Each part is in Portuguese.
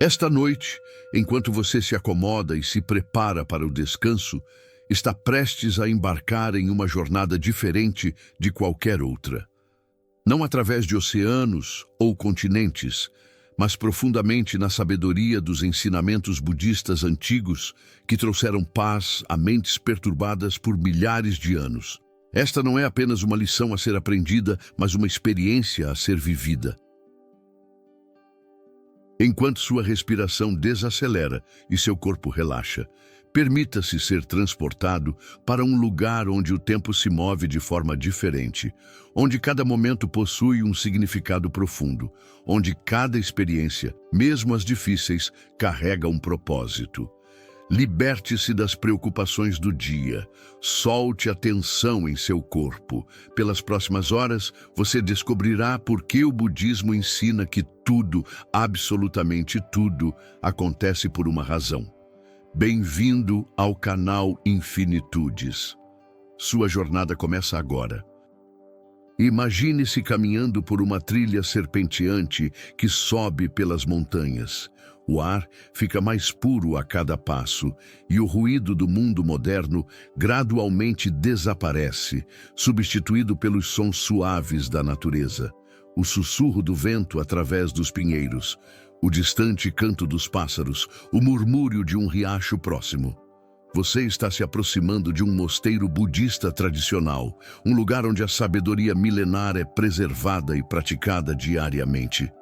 Esta noite, enquanto você se acomoda e se prepara para o descanso, está prestes a embarcar em uma jornada diferente de qualquer outra. Não através de oceanos ou continentes, mas profundamente na sabedoria dos ensinamentos budistas antigos que trouxeram paz a mentes perturbadas por milhares de anos. Esta não é apenas uma lição a ser aprendida, mas uma experiência a ser vivida. Enquanto sua respiração desacelera e seu corpo relaxa, permita-se ser transportado para um lugar onde o tempo se move de forma diferente, onde cada momento possui um significado profundo, onde cada experiência, mesmo as difíceis, carrega um propósito. Liberte-se das preocupações do dia. Solte a tensão em seu corpo. Pelas próximas horas, você descobrirá por que o budismo ensina que tudo, absolutamente tudo, acontece por uma razão. Bem-vindo ao canal Infinitudes. Sua jornada começa agora. Imagine-se caminhando por uma trilha serpenteante que sobe pelas montanhas. O ar fica mais puro a cada passo e o ruído do mundo moderno gradualmente desaparece, substituído pelos sons suaves da natureza. O sussurro do vento através dos pinheiros, o distante canto dos pássaros, o murmúrio de um riacho próximo. Você está se aproximando de um mosteiro budista tradicional, um lugar onde a sabedoria milenar é preservada e praticada diariamente.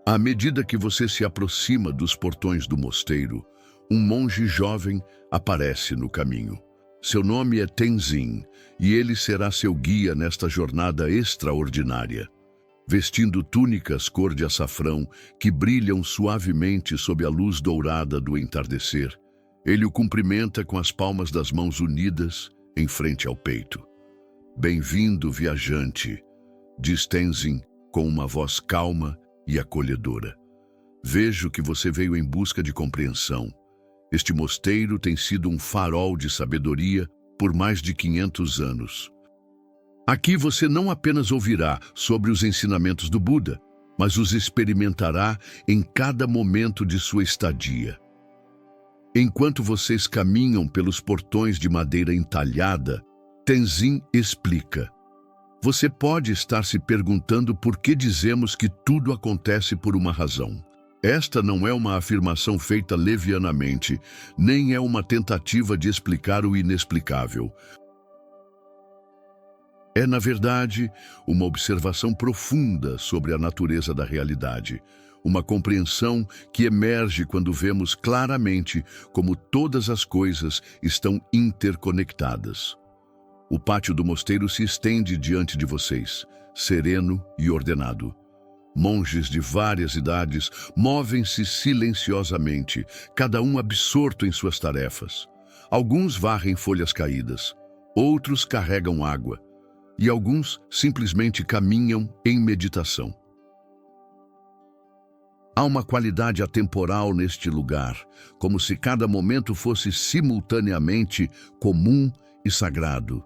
À medida que você se aproxima dos portões do mosteiro, um monge jovem aparece no caminho. Seu nome é Tenzin, e ele será seu guia nesta jornada extraordinária. Vestindo túnicas cor de açafrão que brilham suavemente sob a luz dourada do entardecer, ele o cumprimenta com as palmas das mãos unidas em frente ao peito. "Bem-vindo, viajante", diz Tenzin com uma voz calma e acolhedora. "Vejo que você veio em busca de compreensão. Este mosteiro tem sido um farol de sabedoria por mais de 500 anos. Aqui você não apenas ouvirá sobre os ensinamentos do Buda, mas os experimentará em cada momento de sua estadia. Enquanto vocês caminham pelos portões de madeira entalhada, Tenzin explica. Você pode estar se perguntando por que dizemos que tudo acontece por uma razão. Esta não é uma afirmação feita levianamente, nem é uma tentativa de explicar o inexplicável. É, na verdade, uma observação profunda sobre a natureza da realidade, uma compreensão que emerge quando vemos claramente como todas as coisas estão interconectadas. O pátio do mosteiro se estende diante de vocês, sereno e ordenado. Monges de várias idades movem-se silenciosamente, cada um absorto em suas tarefas. Alguns varrem folhas caídas, outros carregam água, e alguns simplesmente caminham em meditação. Há uma qualidade atemporal neste lugar, como se cada momento fosse simultaneamente comum e sagrado.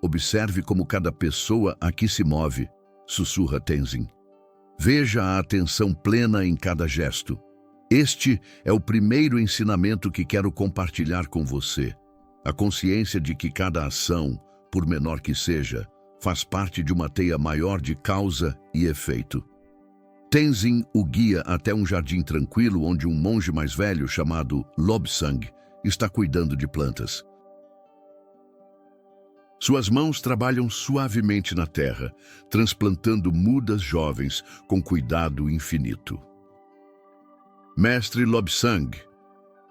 Observe como cada pessoa aqui se move, sussurra Tenzin. Veja a atenção plena em cada gesto. Este é o primeiro ensinamento que quero compartilhar com você. A consciência de que cada ação, por menor que seja, faz parte de uma teia maior de causa e efeito. Tenzin o guia até um jardim tranquilo onde um monge mais velho chamado Lobsang está cuidando de plantas. Suas mãos trabalham suavemente na terra, transplantando mudas jovens com cuidado infinito. "Mestre Lobsang",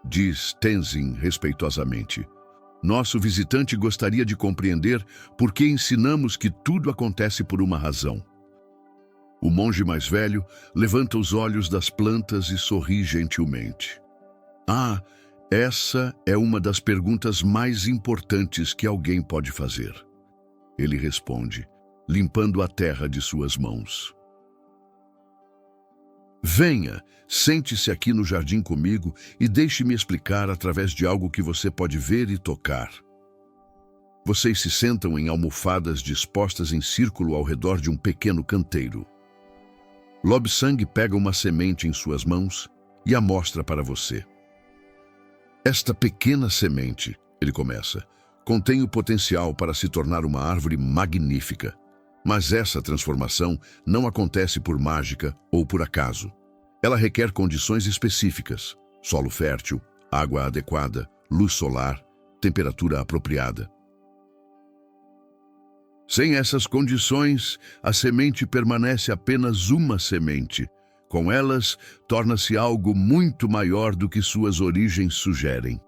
diz Tenzin respeitosamente, "nosso visitante gostaria de compreender por que ensinamos que tudo acontece por uma razão." O monge mais velho levanta os olhos das plantas e sorri gentilmente. "Ah, essa é uma das perguntas mais importantes que alguém pode fazer." Ele responde, limpando a terra de suas mãos. "Venha, sente-se aqui no jardim comigo e deixe-me explicar através de algo que você pode ver e tocar." Vocês se sentam em almofadas dispostas em círculo ao redor de um pequeno canteiro. Lobsang pega uma semente em suas mãos e a mostra para você. Esta pequena semente, ele começa, contém o potencial para se tornar uma árvore magnífica. Mas essa transformação não acontece por mágica ou por acaso. Ela requer condições específicas: solo fértil, água adequada, luz solar, temperatura apropriada. Sem essas condições, a semente permanece apenas uma semente. Com elas, torna-se algo muito maior do que suas origens sugerem.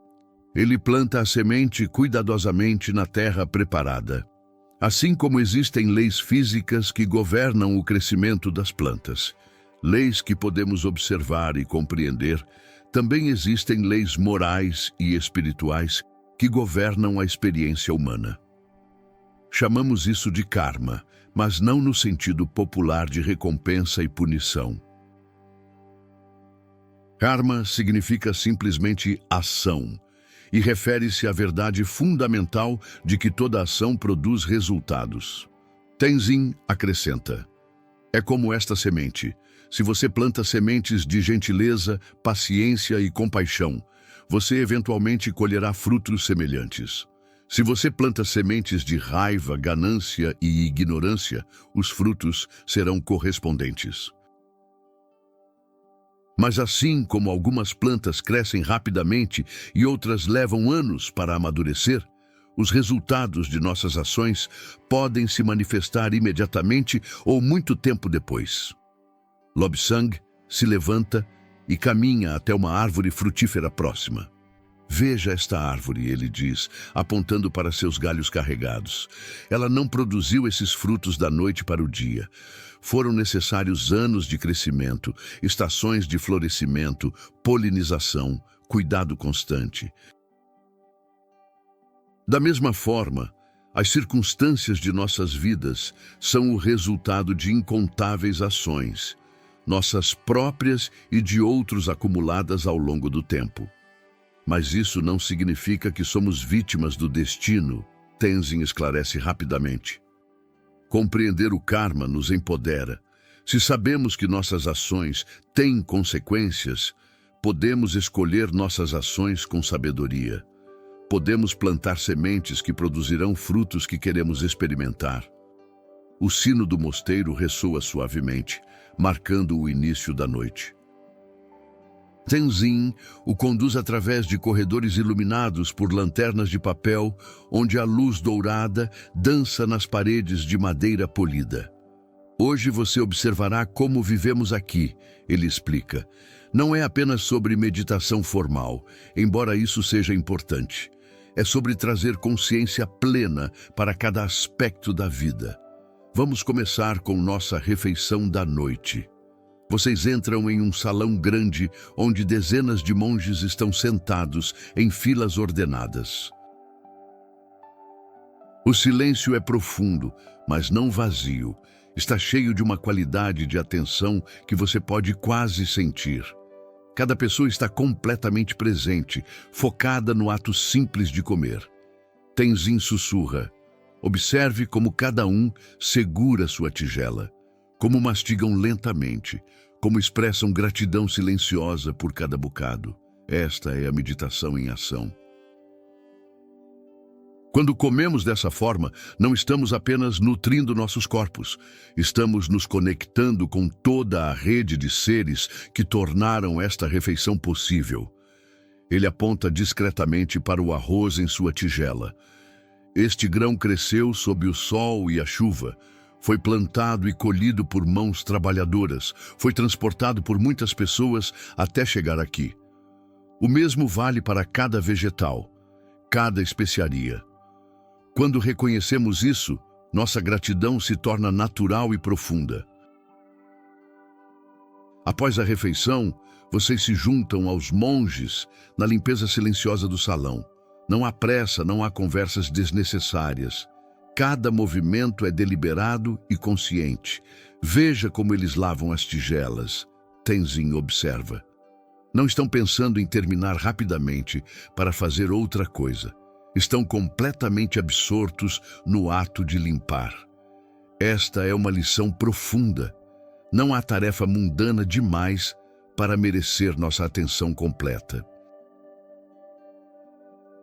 Ele planta a semente cuidadosamente na terra preparada. Assim como existem leis físicas que governam o crescimento das plantas, leis que podemos observar e compreender, também existem leis morais e espirituais que governam a experiência humana. Chamamos isso de karma, mas não no sentido popular de recompensa e punição. Karma significa simplesmente ação e refere-se à verdade fundamental de que toda ação produz resultados. Tenzin acrescenta: é como esta semente. Se você planta sementes de gentileza, paciência e compaixão, você eventualmente colherá frutos semelhantes. Se você planta sementes de raiva, ganância e ignorância, os frutos serão correspondentes. Mas assim como algumas plantas crescem rapidamente e outras levam anos para amadurecer, os resultados de nossas ações podem se manifestar imediatamente ou muito tempo depois. Lobsang se levanta e caminha até uma árvore frutífera próxima. Veja esta árvore, ele diz, apontando para seus galhos carregados. Ela não produziu esses frutos da noite para o dia. Foram necessários anos de crescimento, estações de florescimento, polinização, cuidado constante. Da mesma forma, as circunstâncias de nossas vidas são o resultado de incontáveis ações, nossas próprias e de outros acumuladas ao longo do tempo. Mas isso não significa que somos vítimas do destino, Tenzin esclarece rapidamente. Compreender o karma nos empodera. Se sabemos que nossas ações têm consequências, podemos escolher nossas ações com sabedoria. Podemos plantar sementes que produzirão frutos que queremos experimentar. O sino do mosteiro ressoa suavemente, marcando o início da noite. Tenzin o conduz através de corredores iluminados por lanternas de papel, onde a luz dourada dança nas paredes de madeira polida. Hoje você observará como vivemos aqui, ele explica. Não é apenas sobre meditação formal, embora isso seja importante. É sobre trazer consciência plena para cada aspecto da vida. Vamos começar com nossa refeição da noite. Vocês entram em um salão grande onde dezenas de monges estão sentados em filas ordenadas. O silêncio é profundo, mas não vazio. Está cheio de uma qualidade de atenção que você pode quase sentir. Cada pessoa está completamente presente, focada no ato simples de comer. Tenzin sussurra: observe como cada um segura sua tigela, como mastigam lentamente, como expressam gratidão silenciosa por cada bocado. Esta é a meditação em ação. Quando comemos dessa forma, não estamos apenas nutrindo nossos corpos, estamos nos conectando com toda a rede de seres que tornaram esta refeição possível. Ele aponta discretamente para o arroz em sua tigela. Este grão cresceu sob o sol e a chuva, foi plantado e colhido por mãos trabalhadoras, foi transportado por muitas pessoas até chegar aqui. O mesmo vale para cada vegetal, cada especiaria. Quando reconhecemos isso, nossa gratidão se torna natural e profunda. Após a refeição, vocês se juntam aos monges na limpeza silenciosa do salão. Não há pressa, não há conversas desnecessárias. Cada movimento é deliberado e consciente. Veja como eles lavam as tigelas. Tenzin observa. Não estão pensando em terminar rapidamente para fazer outra coisa. Estão completamente absortos no ato de limpar. Esta é uma lição profunda. Não há tarefa mundana demais para merecer nossa atenção completa.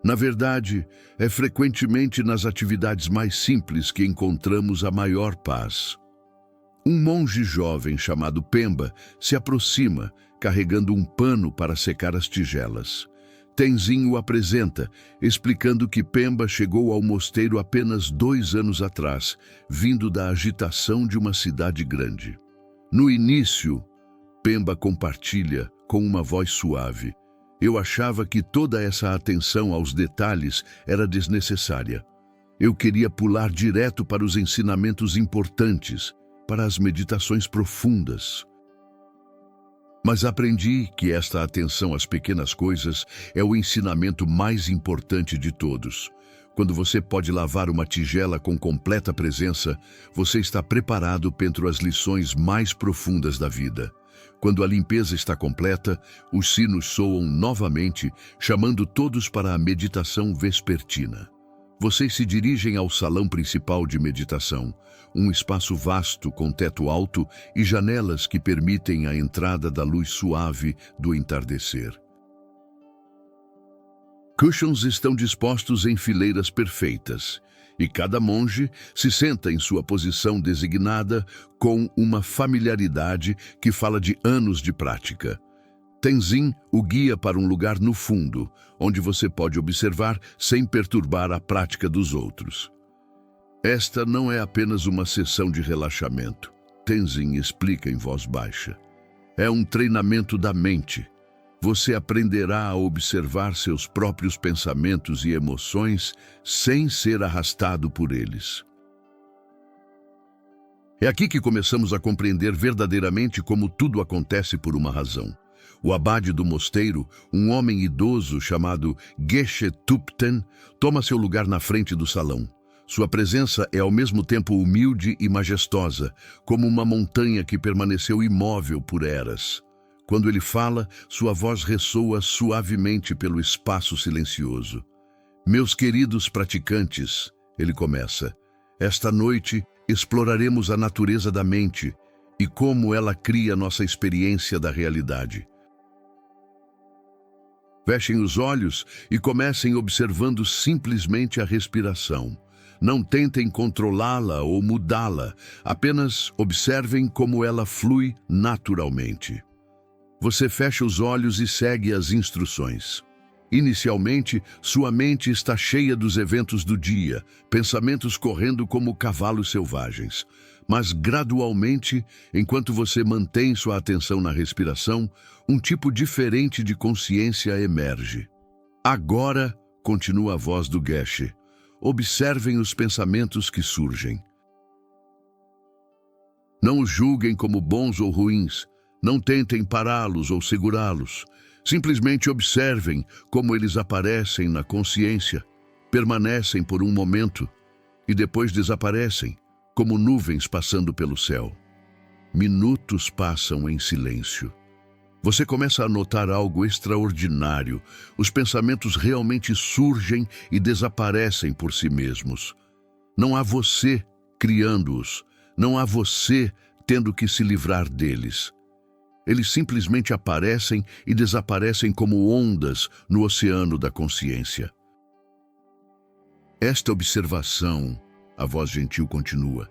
Na verdade, é frequentemente nas atividades mais simples que encontramos a maior paz. Um monge jovem chamado Pemba se aproxima, carregando um pano para secar as tigelas. Tenzin o apresenta, explicando que Pemba chegou ao mosteiro apenas 2 anos atrás, vindo da agitação de uma cidade grande. No início, Pemba compartilha com uma voz suave: eu achava que toda essa atenção aos detalhes era desnecessária. Eu queria pular direto para os ensinamentos importantes, para as meditações profundas. Mas aprendi que esta atenção às pequenas coisas é o ensinamento mais importante de todos. Quando você pode lavar uma tigela com completa presença, você está preparado para as lições mais profundas da vida. Quando a limpeza está completa, os sinos soam novamente, chamando todos para a meditação vespertina. Vocês se dirigem ao salão principal de meditação, um espaço vasto com teto alto e janelas que permitem a entrada da luz suave do entardecer. Cushions estão dispostos em fileiras perfeitas, e cada monge se senta em sua posição designada com uma familiaridade que fala de anos de prática. Tenzin o guia para um lugar no fundo, onde você pode observar sem perturbar a prática dos outros. Esta não é apenas uma sessão de relaxamento, Tenzin explica em voz baixa. É um treinamento da mente. Você aprenderá a observar seus próprios pensamentos e emoções sem ser arrastado por eles. É aqui que começamos a compreender verdadeiramente como tudo acontece por uma razão. O abade do mosteiro, um homem idoso chamado Geshe Thupten, toma seu lugar na frente do salão. Sua presença é ao mesmo tempo humilde e majestosa, como uma montanha que permaneceu imóvel por eras. Quando ele fala, sua voz ressoa suavemente pelo espaço silencioso. Meus queridos praticantes, ele começa, esta noite exploraremos a natureza da mente e como ela cria nossa experiência da realidade. Fechem os olhos e comecem observando simplesmente a respiração. Não tentem controlá-la ou mudá-la, apenas observem como ela flui naturalmente. Você fecha os olhos e segue as instruções. Inicialmente, sua mente está cheia dos eventos do dia, pensamentos correndo como cavalos selvagens. Mas gradualmente, enquanto você mantém sua atenção na respiração, um tipo diferente de consciência emerge. Agora, continua a voz do Geshe, observem os pensamentos que surgem. Não os julguem como bons ou ruins, não tentem pará-los ou segurá-los. Simplesmente observem como eles aparecem na consciência, permanecem por um momento e depois desaparecem, como nuvens passando pelo céu. Minutos passam em silêncio. Você começa a notar algo extraordinário. Os pensamentos realmente surgem e desaparecem por si mesmos. Não há você criando-os. Não há você tendo que se livrar deles. Eles simplesmente aparecem e desaparecem como ondas no oceano da consciência. Esta observação, a voz gentil continua,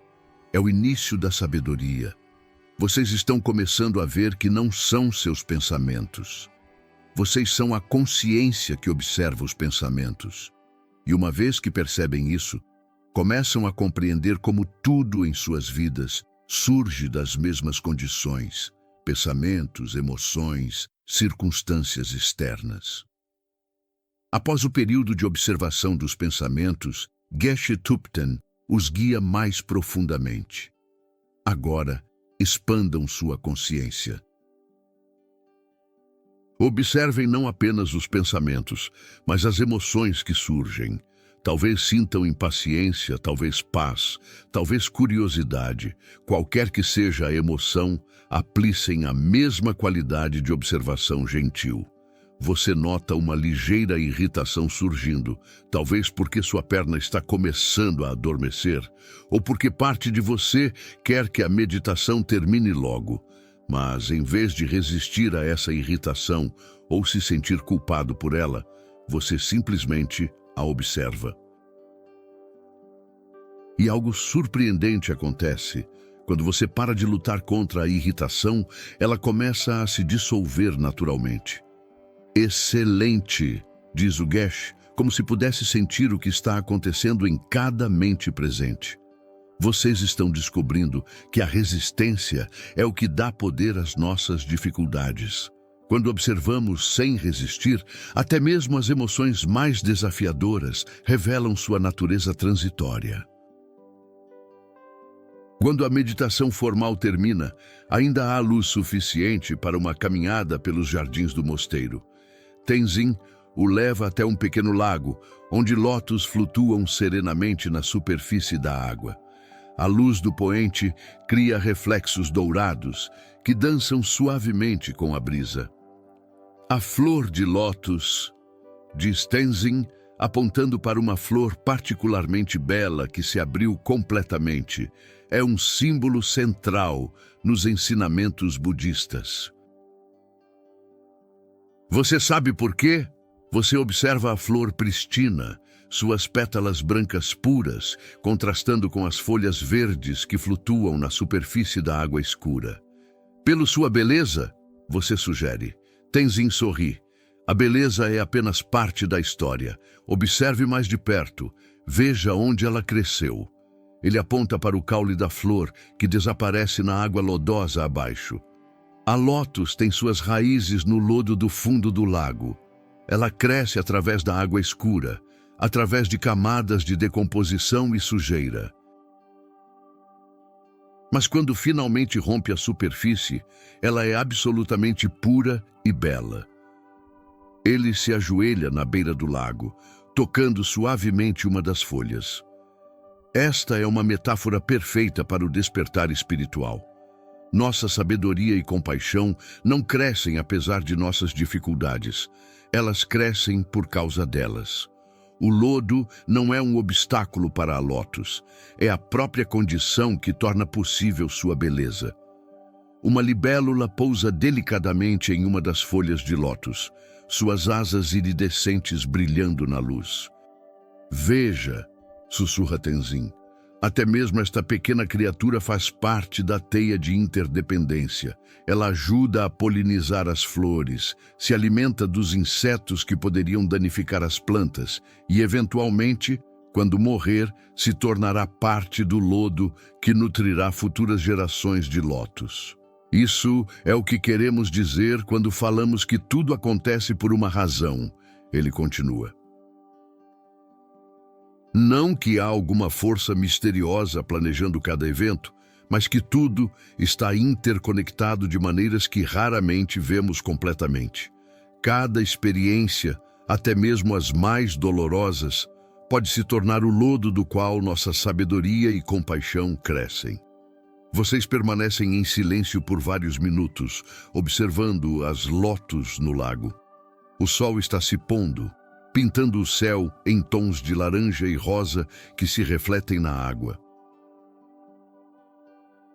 é o início da sabedoria. Vocês estão começando a ver que não são seus pensamentos. Vocês são a consciência que observa os pensamentos. E uma vez que percebem isso, começam a compreender como tudo em suas vidas surge das mesmas condições, pensamentos, emoções, circunstâncias externas. Após o período de observação dos pensamentos, Geshe Thupten os guia mais profundamente. Agora, expandam sua consciência. Observem não apenas os pensamentos, mas as emoções que surgem. Talvez sintam impaciência, talvez paz, talvez curiosidade. Qualquer que seja a emoção, aplicem a mesma qualidade de observação gentil. você nota uma ligeira irritação surgindo, talvez porque sua perna está começando a adormecer, ou porque parte de você quer que a meditação termine logo. Mas, em vez de resistir a essa irritação ou se sentir culpado por ela, você simplesmente a observa. E algo surpreendente acontece. Quando você para de lutar contra a irritação, ela começa a se dissolver naturalmente. Excelente, diz o Geshe, como se pudesse sentir o que está acontecendo em cada mente presente. Vocês estão descobrindo que a resistência é o que dá poder às nossas dificuldades. Quando observamos sem resistir, até mesmo as emoções mais desafiadoras revelam sua natureza transitória. Quando a meditação formal termina, ainda há luz suficiente para uma caminhada pelos jardins do mosteiro. Tenzin o leva até um pequeno lago, onde lótus flutuam serenamente na superfície da água. A luz do poente cria reflexos dourados que dançam suavemente com a brisa. A flor de lótus, diz Tenzin, apontando para uma flor particularmente bela que se abriu completamente, é um símbolo central nos ensinamentos budistas. Você sabe por quê? Você observa a flor pristina, suas pétalas brancas puras, contrastando com as folhas verdes que flutuam na superfície da água escura. Pela sua beleza, você sugere. Tenzin sorri. A beleza é apenas parte da história. Observe mais de perto. Veja onde ela cresceu. Ele aponta para o caule da flor, que desaparece na água lodosa abaixo. A lótus tem suas raízes no lodo do fundo do lago. Ela cresce através da água escura, através de camadas de decomposição e sujeira. Mas quando finalmente rompe a superfície, ela é absolutamente pura e bela. Ele se ajoelha na beira do lago, tocando suavemente uma das folhas. Esta é uma metáfora perfeita para o despertar espiritual. Nossa sabedoria e compaixão não crescem apesar de nossas dificuldades. Elas crescem por causa delas. O lodo não é um obstáculo para a lótus. É a própria condição que torna possível sua beleza. Uma libélula pousa delicadamente em uma das folhas de lótus, suas asas iridescentes brilhando na luz. Veja, sussurra Tenzin. Até mesmo esta pequena criatura faz parte da teia de interdependência. Ela ajuda a polinizar as flores, se alimenta dos insetos que poderiam danificar as plantas e, eventualmente, quando morrer, se tornará parte do lodo que nutrirá futuras gerações de lótus. Isso é o que queremos dizer quando falamos que tudo acontece por uma razão, ele continua. Não que há alguma força misteriosa planejando cada evento, mas que tudo está interconectado de maneiras que raramente vemos completamente. Cada experiência, até mesmo as mais dolorosas, pode se tornar o lodo do qual nossa sabedoria e compaixão crescem. Vocês permanecem em silêncio por vários minutos, observando as lótus no lago. O sol está se pondo, pintando o céu em tons de laranja e rosa que se refletem na água.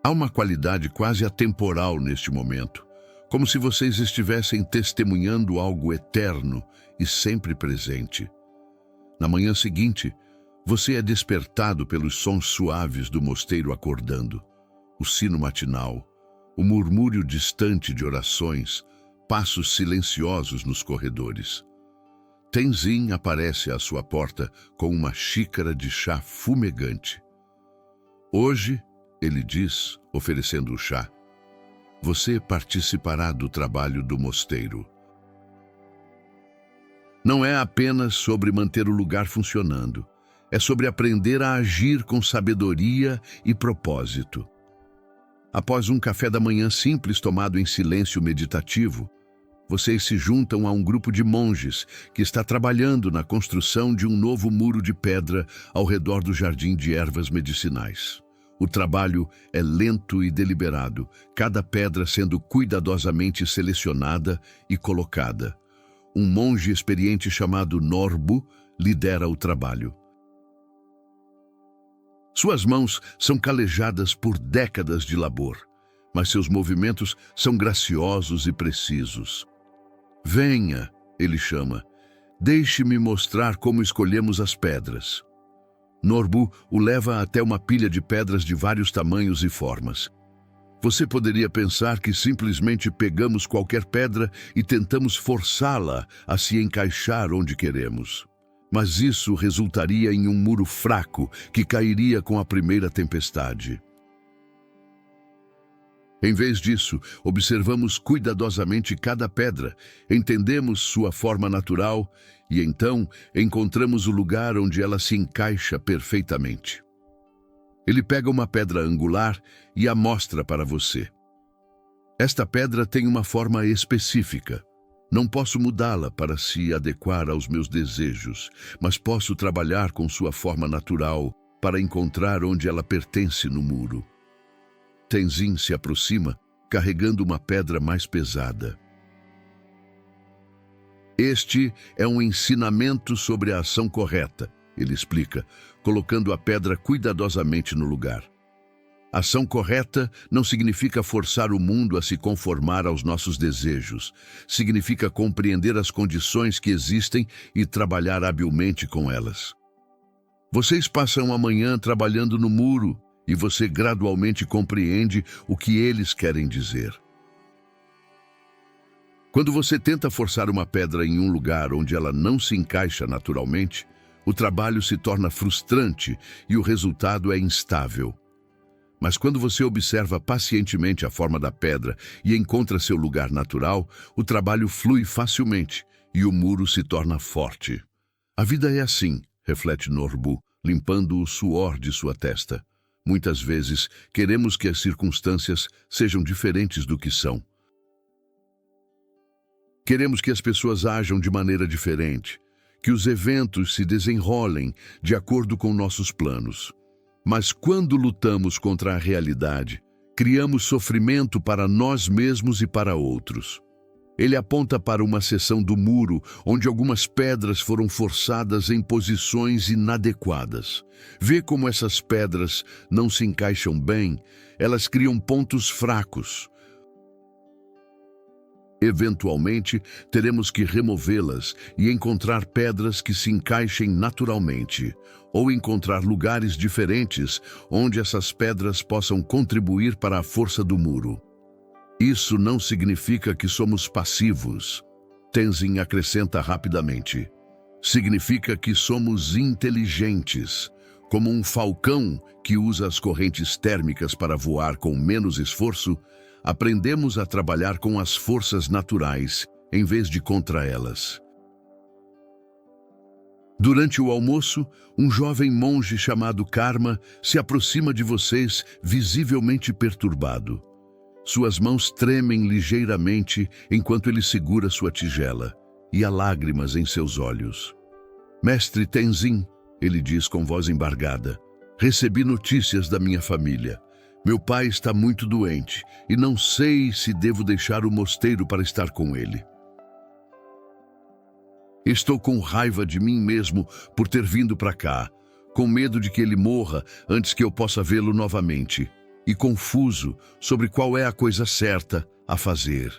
Há uma qualidade quase atemporal neste momento, como se vocês estivessem testemunhando algo eterno e sempre presente. Na manhã seguinte, você é despertado pelos sons suaves do mosteiro acordando, o sino matinal, o murmúrio distante de orações, passos silenciosos nos corredores. Tenzin aparece à sua porta com uma xícara de chá fumegante. Hoje, ele diz, oferecendo o chá, você participará do trabalho do mosteiro. Não é apenas sobre manter o lugar funcionando, é sobre aprender a agir com sabedoria e propósito. Após um café da manhã simples tomado em silêncio meditativo, vocês se juntam a um grupo de monges que está trabalhando na construção de um novo muro de pedra ao redor do jardim de ervas medicinais. O trabalho é lento e deliberado, cada pedra sendo cuidadosamente selecionada e colocada. um monge experiente chamado Norbu lidera o trabalho. Suas mãos são calejadas por décadas de labor, mas seus movimentos são graciosos e precisos. Venha, ele chama, deixe-me mostrar como escolhemos as pedras. Norbu o leva até uma pilha de pedras de vários tamanhos e formas. Você poderia pensar que simplesmente pegamos qualquer pedra e tentamos forçá-la a se encaixar onde queremos. Mas isso resultaria em um muro fraco que cairia com a primeira tempestade. Em vez disso, observamos cuidadosamente cada pedra, entendemos sua forma natural e então encontramos o lugar onde ela se encaixa perfeitamente. Ele pega uma pedra angular e a mostra para você. Esta pedra tem uma forma específica. Não posso mudá-la para se adequar aos meus desejos, mas posso trabalhar com sua forma natural para encontrar onde ela pertence no muro. Tenzin se aproxima, carregando uma pedra mais pesada. Este é um ensinamento sobre a ação correta, ele explica, colocando a pedra cuidadosamente no lugar. Ação correta não significa forçar o mundo a se conformar aos nossos desejos. Significa compreender as condições que existem e trabalhar habilmente com elas. Vocês passam a manhã trabalhando no muro e você gradualmente compreende o que eles querem dizer. Quando você tenta forçar uma pedra em um lugar onde ela não se encaixa naturalmente, o trabalho se torna frustrante e o resultado é instável. Mas quando você observa pacientemente a forma da pedra e encontra seu lugar natural, o trabalho flui facilmente e o muro se torna forte. A vida é assim, reflete Norbu, limpando o suor de sua testa. Muitas vezes queremos que as circunstâncias sejam diferentes do que são. Queremos que as pessoas ajam de maneira diferente, que os eventos se desenrolem de acordo com nossos planos. Mas quando lutamos contra a realidade, criamos sofrimento para nós mesmos e para outros. Ele aponta para uma seção do muro onde algumas pedras foram forçadas em posições inadequadas. Vê como essas pedras não se encaixam bem, elas criam pontos fracos. Eventualmente, teremos que removê-las e encontrar pedras que se encaixem naturalmente, ou encontrar lugares diferentes onde essas pedras possam contribuir para a força do muro. Isso não significa que somos passivos. Tenzin acrescenta rapidamente. Significa que somos inteligentes, como um falcão que usa as correntes térmicas para voar com menos esforço. Aprendemos a trabalhar com as forças naturais, em vez de contra elas. Durante o almoço, um jovem monge chamado Karma se aproxima de vocês, visivelmente perturbado. Suas mãos tremem ligeiramente enquanto ele segura sua tigela, e há lágrimas em seus olhos. Mestre Tenzin, ele diz com voz embargada, recebi notícias da minha família. Meu pai está muito doente e não sei se devo deixar o mosteiro para estar com ele. Estou com raiva de mim mesmo por ter vindo para cá, com medo de que ele morra antes que eu possa vê-lo novamente, e confuso sobre qual é a coisa certa a fazer.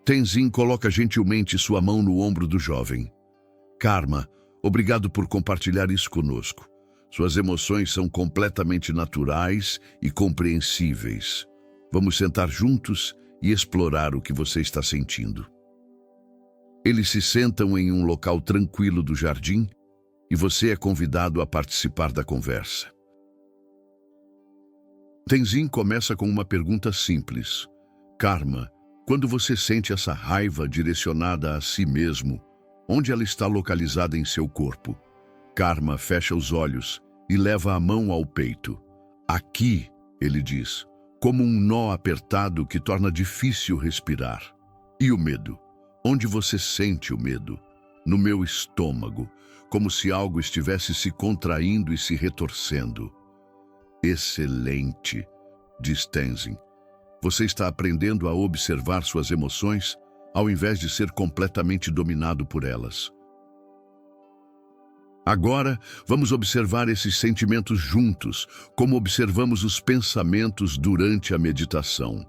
Tenzin coloca gentilmente sua mão no ombro do jovem. Karma, obrigado por compartilhar isso conosco. Suas emoções são completamente naturais e compreensíveis. Vamos sentar juntos e explorar o que você está sentindo. Eles se sentam em um local tranquilo do jardim e você é convidado a participar da conversa. Tenzin começa com uma pergunta simples. Karma, quando você sente essa raiva direcionada a si mesmo, onde ela está localizada em seu corpo? Karma fecha os olhos e leva a mão ao peito. Aqui, ele diz, como um nó apertado que torna difícil respirar. E o medo? Onde você sente o medo? No meu estômago, como se algo estivesse se contraindo e se retorcendo. Excelente, diz Tenzin. Você está aprendendo a observar suas emoções, ao invés de ser completamente dominado por elas. Agora, vamos observar esses sentimentos juntos, como observamos os pensamentos durante a meditação.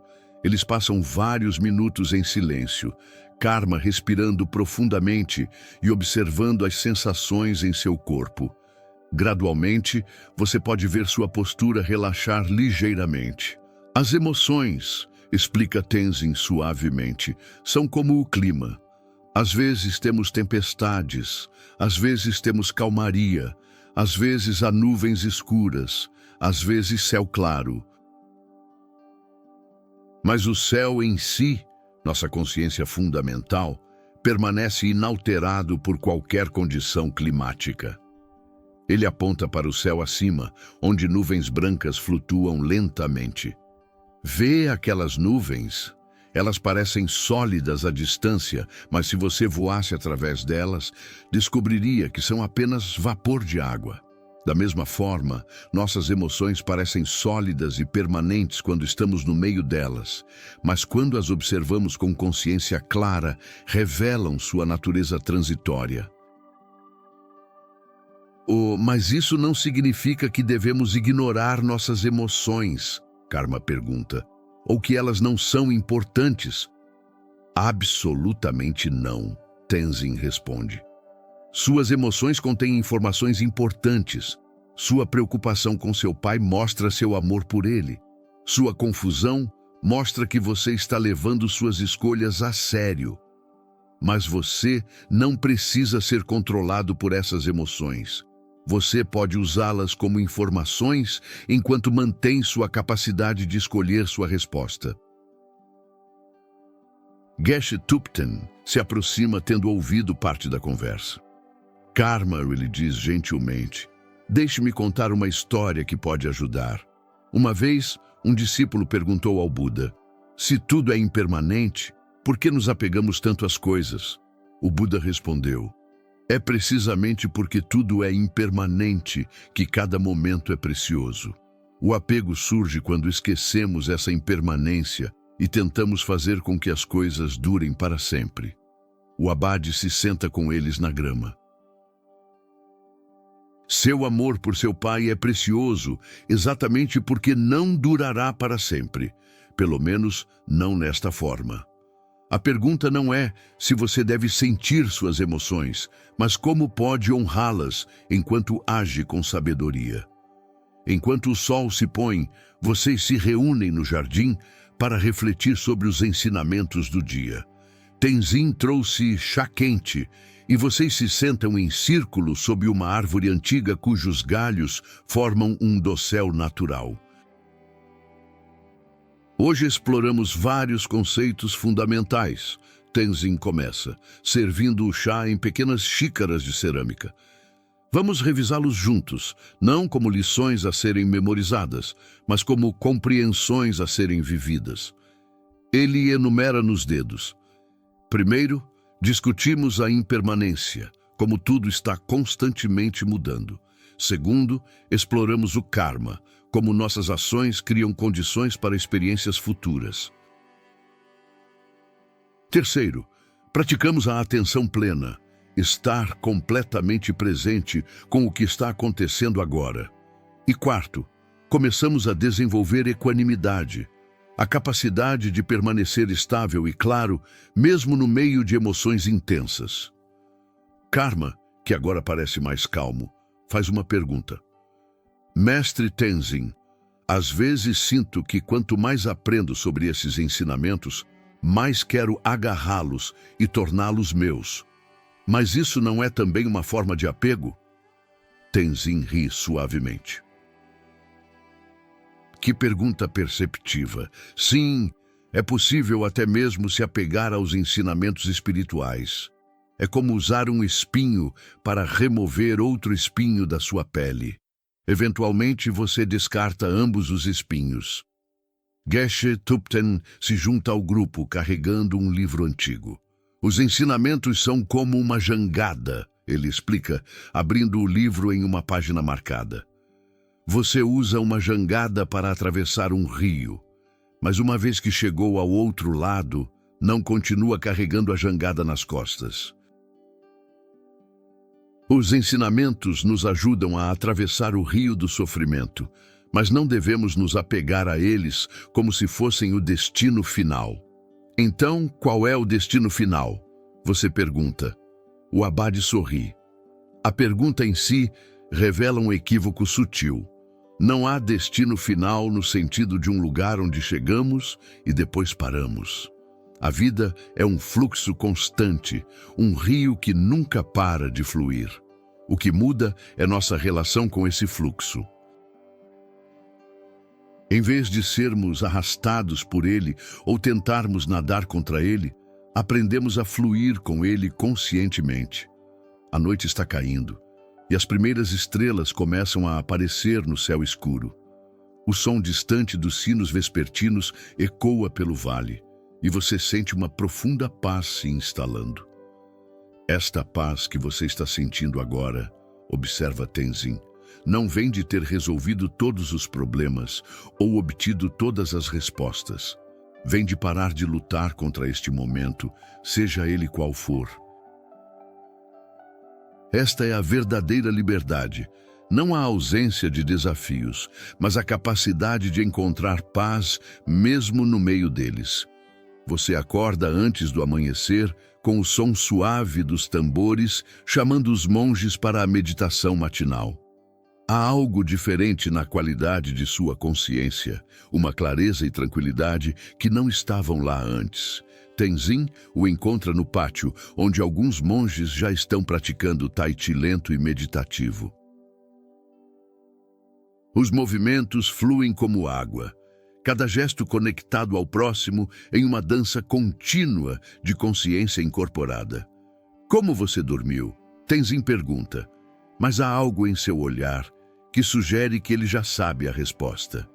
Eles passam vários minutos em silêncio, Karma respirando profundamente e observando as sensações em seu corpo. Gradualmente, você pode ver sua postura relaxar ligeiramente. As emoções, explica Tenzin suavemente, são como o clima. Às vezes temos tempestades, às vezes temos calmaria, às vezes há nuvens escuras, às vezes céu claro. Mas o céu em si, nossa consciência fundamental, permanece inalterado por qualquer condição climática. Ele aponta para o céu acima, onde nuvens brancas flutuam lentamente. Vê aquelas nuvens? Elas parecem sólidas à distância, mas se você voasse através delas, descobriria que são apenas vapor de água. Da mesma forma, nossas emoções parecem sólidas e permanentes quando estamos no meio delas, mas quando as observamos com consciência clara, revelam sua natureza transitória. Mas isso não significa que devemos ignorar nossas emoções, Karma pergunta, ou que elas não são importantes. Absolutamente não, Tenzin responde. Suas emoções contêm informações importantes. Sua preocupação com seu pai mostra seu amor por ele. Sua confusão mostra que você está levando suas escolhas a sério. Mas você não precisa ser controlado por essas emoções. Você pode usá-las como informações enquanto mantém sua capacidade de escolher sua resposta. Geshe Thupten se aproxima tendo ouvido parte da conversa. Karma, ele diz gentilmente, deixe-me contar uma história que pode ajudar. Uma vez, um discípulo perguntou ao Buda, se tudo é impermanente, por que nos apegamos tanto às coisas? O Buda respondeu, é precisamente porque tudo é impermanente que cada momento é precioso. O apego surge quando esquecemos essa impermanência e tentamos fazer com que as coisas durem para sempre. O abade se senta com eles na grama. Seu amor por seu pai é precioso, exatamente porque não durará para sempre, pelo menos não nesta forma. A pergunta não é se você deve sentir suas emoções, mas como pode honrá-las enquanto age com sabedoria. Enquanto o sol se põe, vocês se reúnem no jardim para refletir sobre os ensinamentos do dia. Tenzin trouxe chá quente e vocês se sentam em círculo sob uma árvore antiga cujos galhos formam um dossel natural. Hoje exploramos vários conceitos fundamentais. Tenzin começa, servindo o chá em pequenas xícaras de cerâmica. Vamos revisá-los juntos, não como lições a serem memorizadas, mas como compreensões a serem vividas. Ele enumera nos dedos. Primeiro, discutimos a impermanência, como tudo está constantemente mudando. Segundo, exploramos o karma, como nossas ações criam condições para experiências futuras. Terceiro, praticamos a atenção plena, estar completamente presente com o que está acontecendo agora. E quarto, começamos a desenvolver equanimidade, a capacidade de permanecer estável e claro, mesmo no meio de emoções intensas. Karma, que agora parece mais calmo, faz uma pergunta. Mestre Tenzin, às vezes sinto que quanto mais aprendo sobre esses ensinamentos, mais quero agarrá-los e torná-los meus. Mas isso não é também uma forma de apego? Tenzin ri suavemente. Que pergunta perceptiva. Sim, é possível até mesmo se apegar aos ensinamentos espirituais. É como usar um espinho para remover outro espinho da sua pele. Eventualmente, você descarta ambos os espinhos. Geshe Thupten se junta ao grupo carregando um livro antigo. Os ensinamentos são como uma jangada, ele explica, abrindo o livro em uma página marcada. Você usa uma jangada para atravessar um rio, mas uma vez que chegou ao outro lado, não continua carregando a jangada nas costas. Os ensinamentos nos ajudam a atravessar o rio do sofrimento, mas não devemos nos apegar a eles como se fossem o destino final. Então, qual é o destino final? Você pergunta. O abade sorri. A pergunta em si revela um equívoco sutil. Não há destino final no sentido de um lugar onde chegamos e depois paramos. A vida é um fluxo constante, um rio que nunca para de fluir. O que muda é nossa relação com esse fluxo. Em vez de sermos arrastados por ele ou tentarmos nadar contra ele, aprendemos a fluir com ele conscientemente. A noite está caindo e as primeiras estrelas começam a aparecer no céu escuro. O som distante dos sinos vespertinos ecoa pelo vale e você sente uma profunda paz se instalando. Esta paz que você está sentindo agora, observa Tenzin, não vem de ter resolvido todos os problemas ou obtido todas as respostas. Vem de parar de lutar contra este momento, seja ele qual for. Esta é a verdadeira liberdade. Não a ausência de desafios, mas a capacidade de encontrar paz mesmo no meio deles. Você acorda antes do amanhecer com o som suave dos tambores chamando os monges para a meditação matinal. Há algo diferente na qualidade de sua consciência, uma clareza e tranquilidade que não estavam lá antes. Tenzin o encontra no pátio, onde alguns monges já estão praticando tai chi lento e meditativo. Os movimentos fluem como água, cada gesto conectado ao próximo em uma dança contínua de consciência incorporada. Como você dormiu? Tenzin pergunta, mas há algo em seu olhar que sugere que ele já sabe a resposta.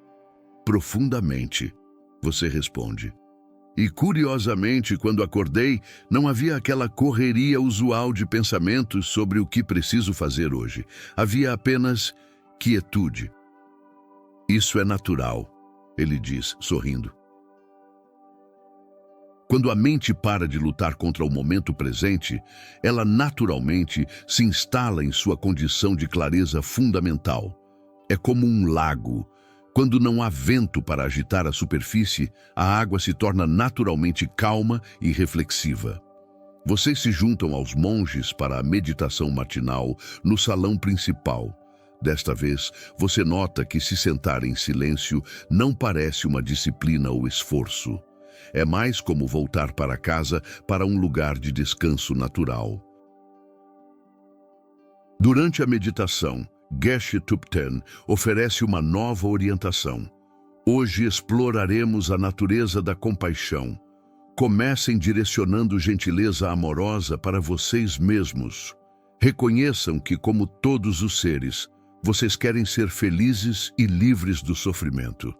Profundamente, você responde. E curiosamente, quando acordei, não havia aquela correria usual de pensamentos sobre o que preciso fazer hoje. Havia apenas quietude. Isso é natural, ele diz, sorrindo. Quando a mente para de lutar contra o momento presente, ela naturalmente se instala em sua condição de clareza fundamental. É como um lago. Quando não há vento para agitar a superfície, a água se torna naturalmente calma e reflexiva. Vocês se juntam aos monges para a meditação matinal no salão principal. Desta vez, você nota que se sentar em silêncio não parece uma disciplina ou esforço. É mais como voltar para casa, para um lugar de descanso natural. Durante a meditação, Geshe Thupten oferece uma nova orientação. Hoje exploraremos a natureza da compaixão. Comecem direcionando gentileza amorosa para vocês mesmos. Reconheçam que, como todos os seres, vocês querem ser felizes e livres do sofrimento.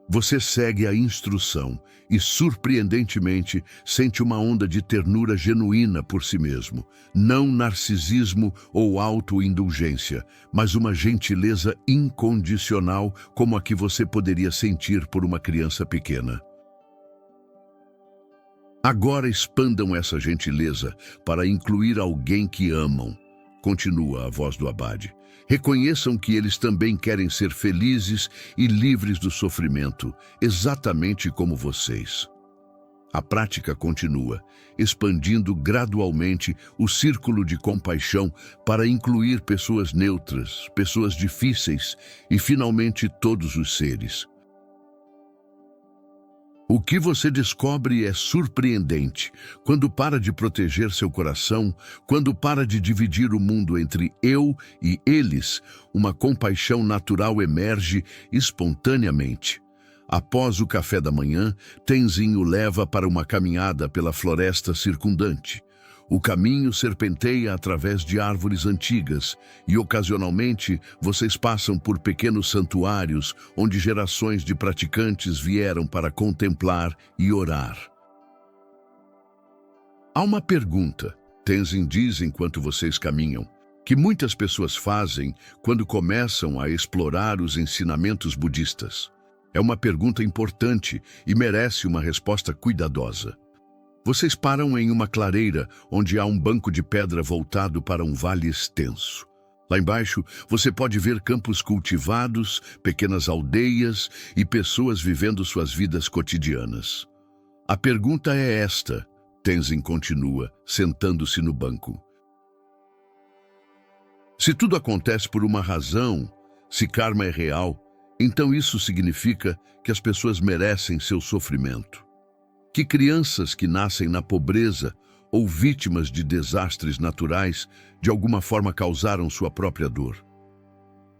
Você segue a instrução e, surpreendentemente, sente uma onda de ternura genuína por si mesmo. Não narcisismo ou autoindulgência, mas uma gentileza incondicional como a que você poderia sentir por uma criança pequena. Agora expandam essa gentileza para incluir alguém que amam. Continua a voz do abade. Reconheçam que eles também querem ser felizes e livres do sofrimento, exatamente como vocês. A prática continua, expandindo gradualmente o círculo de compaixão para incluir pessoas neutras, pessoas difíceis e, finalmente, todos os seres. O que você descobre é surpreendente. Quando para de proteger seu coração, quando para de dividir o mundo entre eu e eles, uma compaixão natural emerge espontaneamente. Após o café da manhã, Tenzin o leva para uma caminhada pela floresta circundante. O caminho serpenteia através de árvores antigas e, ocasionalmente, vocês passam por pequenos santuários onde gerações de praticantes vieram para contemplar e orar. Há uma pergunta, Tenzin diz enquanto vocês caminham, que muitas pessoas fazem quando começam a explorar os ensinamentos budistas. É uma pergunta importante e merece uma resposta cuidadosa. Vocês param em uma clareira onde há um banco de pedra voltado para um vale extenso. Lá embaixo, você pode ver campos cultivados, pequenas aldeias e pessoas vivendo suas vidas cotidianas. A pergunta é esta, Tenzin continua, sentando-se no banco. Se tudo acontece por uma razão, se karma é real, então isso significa que as pessoas merecem seu sofrimento. Que crianças que nascem na pobreza ou vítimas de desastres naturais, de alguma forma causaram sua própria dor.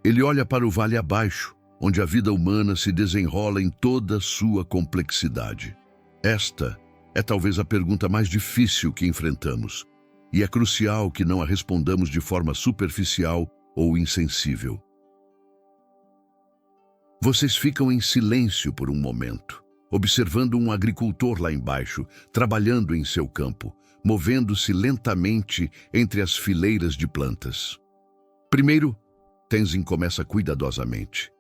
Ele olha para o vale abaixo, onde a vida humana se desenrola em toda sua complexidade. Esta é talvez a pergunta mais difícil que enfrentamos, e é crucial que não a respondamos de forma superficial ou insensível. Vocês ficam em silêncio por um momento, observando um agricultor lá embaixo, trabalhando em seu campo, movendo-se lentamente entre as fileiras de plantas. Primeiro, Tenzin começa cuidadosamente.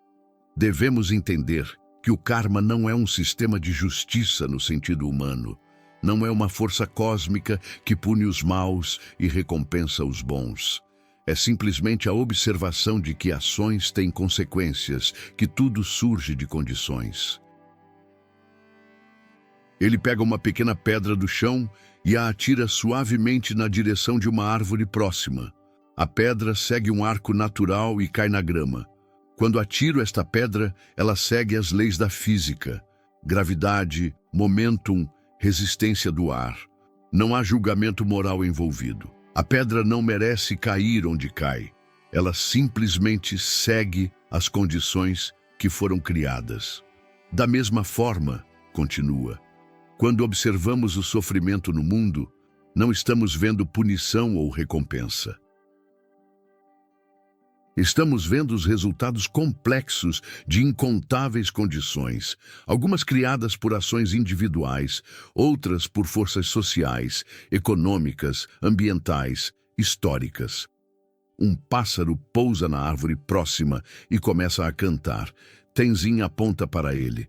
Devemos entender que o karma não é um sistema de justiça no sentido humano. Não é uma força cósmica que pune os maus e recompensa os bons. É simplesmente a observação de que ações têm consequências, que tudo surge de condições. Ele pega uma pequena pedra do chão e a atira suavemente na direção de uma árvore próxima. A pedra segue um arco natural e cai na grama. Quando atiro esta pedra, ela segue as leis da física. Gravidade, momentum, resistência do ar. Não há julgamento moral envolvido. A pedra não merece cair onde cai. Ela simplesmente segue as condições que foram criadas. Da mesma forma, continua, quando observamos o sofrimento no mundo, não estamos vendo punição ou recompensa. Estamos vendo os resultados complexos de incontáveis condições, algumas criadas por ações individuais, outras por forças sociais, econômicas, ambientais, históricas. Um pássaro pousa na árvore próxima e começa a cantar. Tenzin aponta para ele.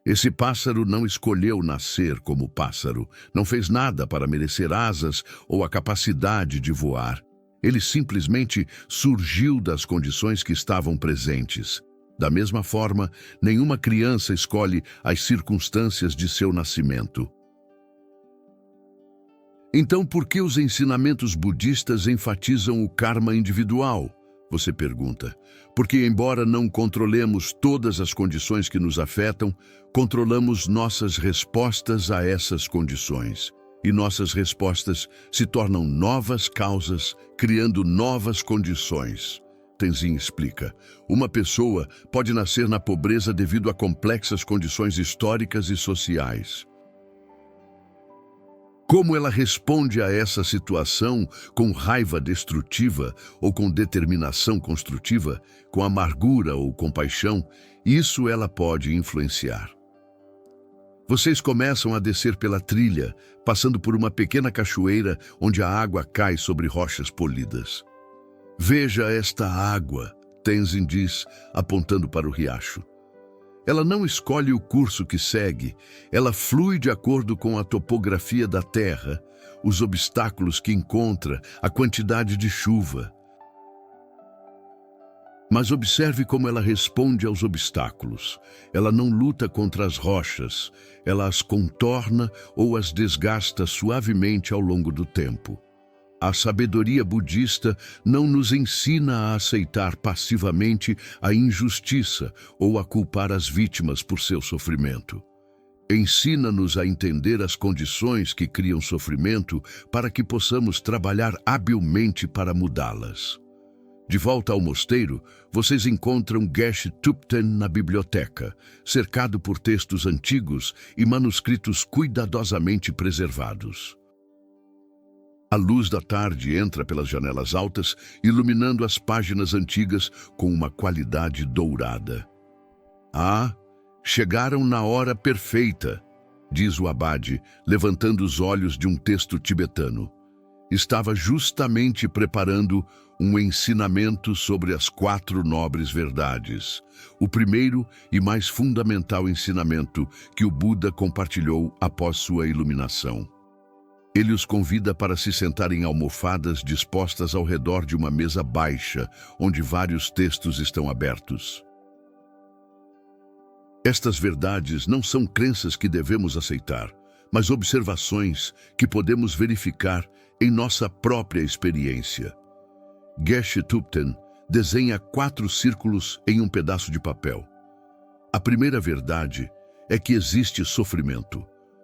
Esse pássaro não escolheu nascer como pássaro, não fez nada para merecer asas ou a capacidade de voar. Ele simplesmente surgiu das condições que estavam presentes. Da mesma forma, nenhuma criança escolhe as circunstâncias de seu nascimento. Então, por que os ensinamentos budistas enfatizam o karma individual? Você pergunta. Porque, embora não controlemos todas as condições que nos afetam, controlamos nossas respostas a essas condições. E nossas respostas se tornam novas causas, criando novas condições. Tenzin explica. Uma pessoa pode nascer na pobreza devido a complexas condições históricas e sociais. Como ela responde a essa situação com raiva destrutiva ou com determinação construtiva, com amargura ou compaixão, isso ela pode influenciar. Vocês começam a descer pela trilha, passando por uma pequena cachoeira onde a água cai sobre rochas polidas. Veja esta água, Tenzin diz, apontando para o riacho. Ela não escolhe o curso que segue, ela flui de acordo com a topografia da terra, os obstáculos que encontra, a quantidade de chuva. Mas observe como ela responde aos obstáculos. Ela não luta contra as rochas, ela as contorna ou as desgasta suavemente ao longo do tempo. A sabedoria budista não nos ensina a aceitar passivamente a injustiça ou a culpar as vítimas por seu sofrimento. Ensina-nos a entender as condições que criam sofrimento para que possamos trabalhar habilmente para mudá-las. De volta ao mosteiro, vocês encontram Geshe Thupten na biblioteca, cercado por textos antigos e manuscritos cuidadosamente preservados. A luz da tarde entra pelas janelas altas, iluminando as páginas antigas com uma qualidade dourada. Ah, chegaram na hora perfeita, diz o abade, levantando os olhos de um texto tibetano. Estava justamente preparando um ensinamento sobre as 4 nobres verdades, o primeiro e mais fundamental ensinamento que o Buda compartilhou após sua iluminação. Ele os convida para se sentar em almofadas dispostas ao redor de uma mesa baixa, onde vários textos estão abertos. Estas verdades não são crenças que devemos aceitar, mas observações que podemos verificar em nossa própria experiência. Geshe Thupten desenha 4 círculos em um pedaço de papel. A primeira verdade é que existe sofrimento,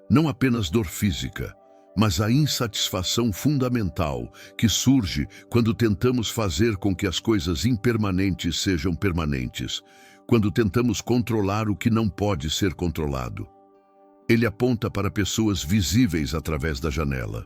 não apenas dor física, mas a insatisfação fundamental que surge quando tentamos fazer com que as coisas impermanentes sejam permanentes, quando tentamos controlar o que não pode ser controlado. Ele aponta para pessoas visíveis através da janela.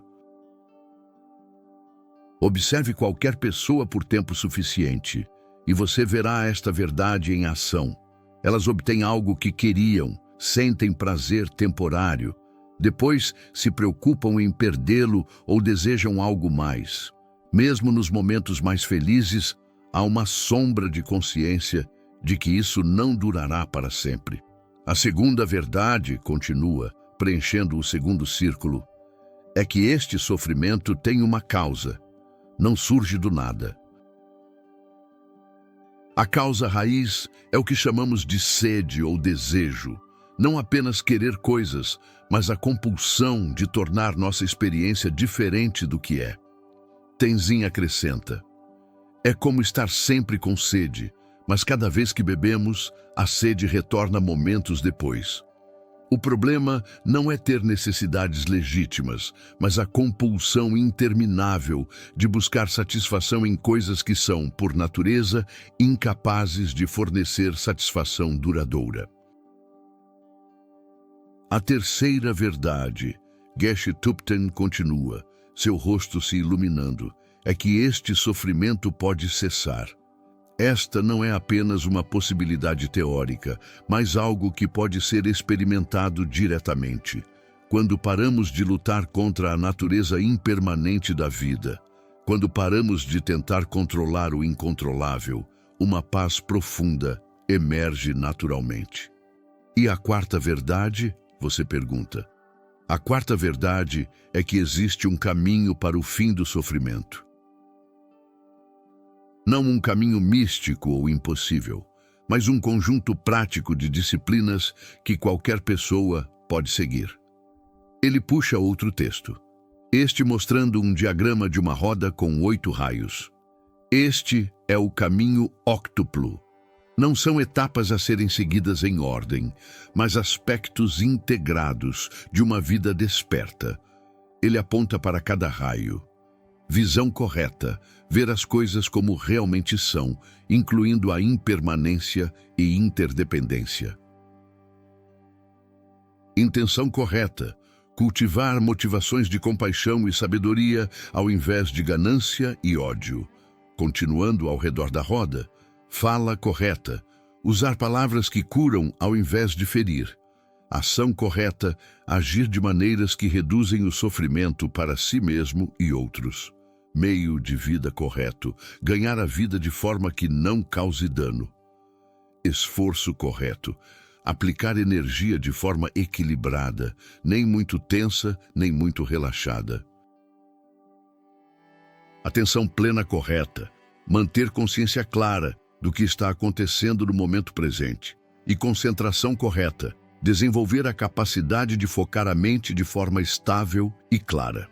Observe qualquer pessoa por tempo suficiente, e você verá esta verdade em ação. Elas obtêm algo que queriam, sentem prazer temporário, depois se preocupam em perdê-lo ou desejam algo mais. Mesmo nos momentos mais felizes, há uma sombra de consciência de que isso não durará para sempre. A segunda verdade, continua, preenchendo o segundo círculo, é que este sofrimento tem uma causa, não surge do nada. A causa raiz é o que chamamos de sede ou desejo, não apenas querer coisas, mas a compulsão de tornar nossa experiência diferente do que é. Tenzin acrescenta: é como estar sempre com sede, mas cada vez que bebemos, a sede retorna momentos depois. O problema não é ter necessidades legítimas, mas a compulsão interminável de buscar satisfação em coisas que são, por natureza, incapazes de fornecer satisfação duradoura. A terceira verdade, Geshe Thupten continua, seu rosto se iluminando, é que este sofrimento pode cessar. Esta não é apenas uma possibilidade teórica, mas algo que pode ser experimentado diretamente. Quando paramos de lutar contra a natureza impermanente da vida, quando paramos de tentar controlar o incontrolável, uma paz profunda emerge naturalmente. E a quarta verdade? Você pergunta. A quarta verdade é que existe um caminho para o fim do sofrimento. Não um caminho místico ou impossível, mas um conjunto prático de disciplinas que qualquer pessoa pode seguir. Ele puxa outro texto, este mostrando um diagrama de uma roda com 8 raios. Este é o caminho óctuplo. Não são etapas a serem seguidas em ordem, mas aspectos integrados de uma vida desperta. Ele aponta para cada raio. Visão correta, ver as coisas como realmente são, incluindo a impermanência e interdependência. Intenção correta, cultivar motivações de compaixão e sabedoria ao invés de ganância e ódio. Continuando ao redor da roda, fala correta, usar palavras que curam ao invés de ferir. Ação correta, agir de maneiras que reduzem o sofrimento para si mesmo e outros. Meio de vida correto, ganhar a vida de forma que não cause dano. Esforço correto, aplicar energia de forma equilibrada, nem muito tensa, nem muito relaxada. Atenção plena correta, manter consciência clara do que está acontecendo no momento presente. E concentração correta, desenvolver a capacidade de focar a mente de forma estável e clara.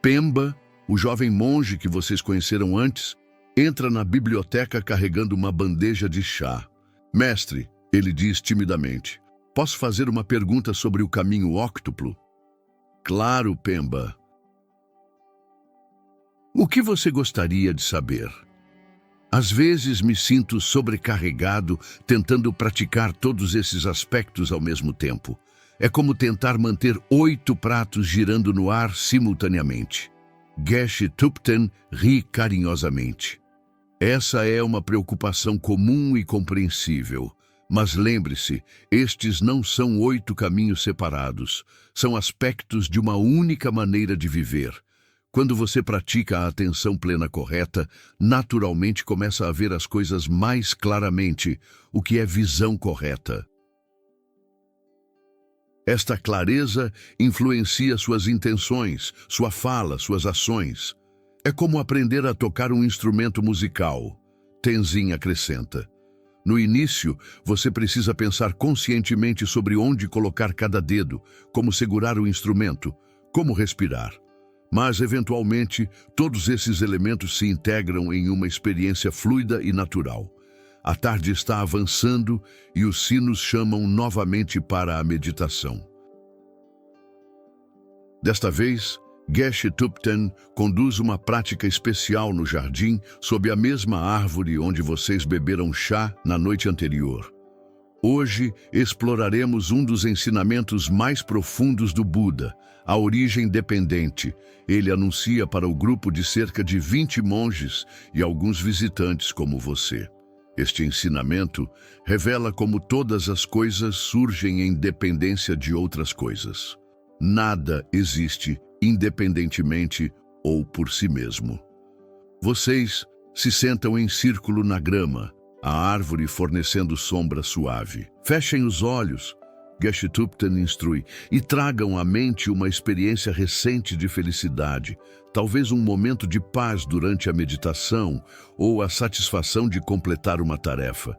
Pemba, o jovem monge que vocês conheceram antes, entra na biblioteca carregando uma bandeja de chá. Mestre, ele diz timidamente, posso fazer uma pergunta sobre o caminho óctuplo? Claro, Pemba. O que você gostaria de saber? Às vezes me sinto sobrecarregado tentando praticar todos esses aspectos ao mesmo tempo. É como tentar manter 8 pratos girando no ar simultaneamente. Geshe Thupten ri carinhosamente. Essa é uma preocupação comum e compreensível. Mas lembre-se, estes não são 8 caminhos separados. São aspectos de uma única maneira de viver. Quando você pratica a atenção plena correta, naturalmente começa a ver as coisas mais claramente, o que é visão correta. Esta clareza influencia suas intenções, sua fala, suas ações. É como aprender a tocar um instrumento musical. Tenzin acrescenta. No início, você precisa pensar conscientemente sobre onde colocar cada dedo, como segurar o instrumento, como respirar. Mas, eventualmente, todos esses elementos se integram em uma experiência fluida e natural. A tarde está avançando e os sinos chamam novamente para a meditação. Desta vez, Geshe Thupten conduz uma prática especial no jardim sob a mesma árvore onde vocês beberam chá na noite anterior. Hoje exploraremos um dos ensinamentos mais profundos do Buda, a origem dependente. Ele anuncia para o grupo de cerca de 20 monges e alguns visitantes como você. Este ensinamento revela como todas as coisas surgem em dependência de outras coisas. Nada existe independentemente ou por si mesmo. Vocês se sentam em círculo na grama, a árvore fornecendo sombra suave. Fechem os olhos, Geshe Thupten instrui, e tragam à mente uma experiência recente de felicidade, talvez um momento de paz durante a meditação ou a satisfação de completar uma tarefa.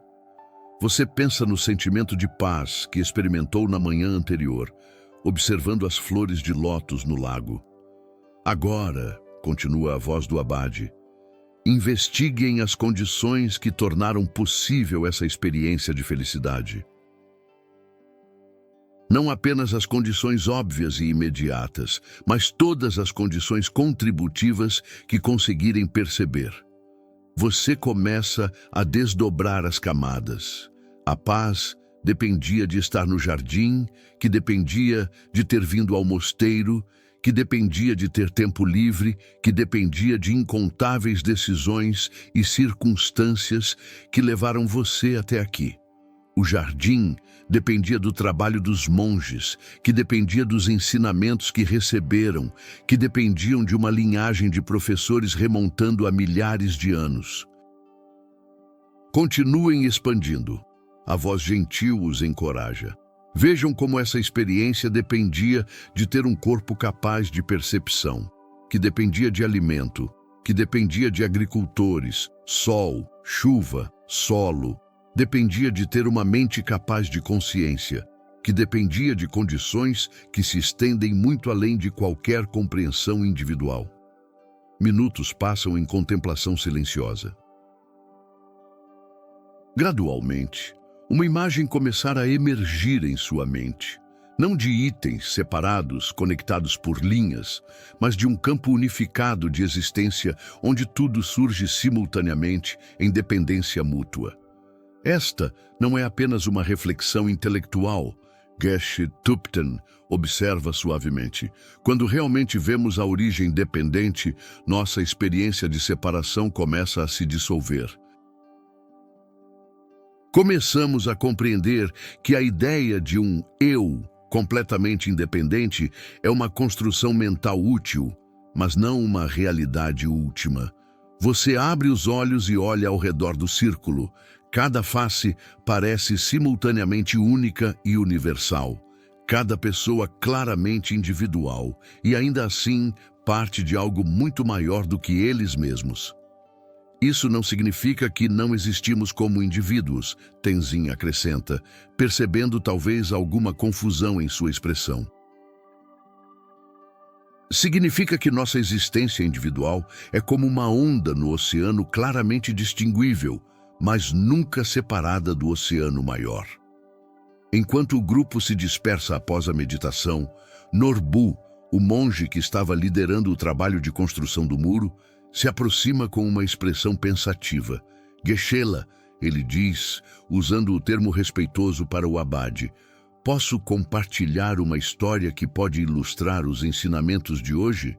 Você pensa no sentimento de paz que experimentou na manhã anterior, observando as flores de lótus no lago. Agora, continua a voz do abade, investiguem as condições que tornaram possível essa experiência de felicidade. Não apenas as condições óbvias e imediatas, mas todas as condições contributivas que conseguirem perceber. Você começa a desdobrar as camadas. A paz dependia de estar no jardim, que dependia de ter vindo ao mosteiro, que dependia de ter tempo livre, que dependia de incontáveis decisões e circunstâncias que levaram você até aqui. O jardim dependia do trabalho dos monges, que dependia dos ensinamentos que receberam, que dependiam de uma linhagem de professores remontando a milhares de anos. Continuem expandindo. A voz gentil os encoraja. Vejam como essa experiência dependia de ter um corpo capaz de percepção, que dependia de alimento, que dependia de agricultores, sol, chuva, solo, dependia de ter uma mente capaz de consciência, que dependia de condições que se estendem muito além de qualquer compreensão individual. Minutos passam em contemplação silenciosa. Gradualmente, uma imagem começara a emergir em sua mente, não de itens separados, conectados por linhas, mas de um campo unificado de existência onde tudo surge simultaneamente em dependência mútua. Esta não é apenas uma reflexão intelectual, Geshe Thupten observa suavemente. Quando realmente vemos a origem dependente, nossa experiência de separação começa a se dissolver. Começamos a compreender que a ideia de um eu completamente independente é uma construção mental útil, mas não uma realidade última. Você abre os olhos e olha ao redor do círculo. Cada face parece simultaneamente única e universal. Cada pessoa claramente individual e, ainda assim, parte de algo muito maior do que eles mesmos. Isso não significa que não existimos como indivíduos, Tenzin acrescenta, percebendo talvez alguma confusão em sua expressão. Significa que nossa existência individual é como uma onda no oceano claramente distinguível, mas nunca separada do oceano maior. Enquanto o grupo se dispersa após a meditação, Norbu, o monge que estava liderando o trabalho de construção do muro, se aproxima com uma expressão pensativa. Geshe-la, ele diz, usando o termo respeitoso para o abade, posso compartilhar uma história que pode ilustrar os ensinamentos de hoje?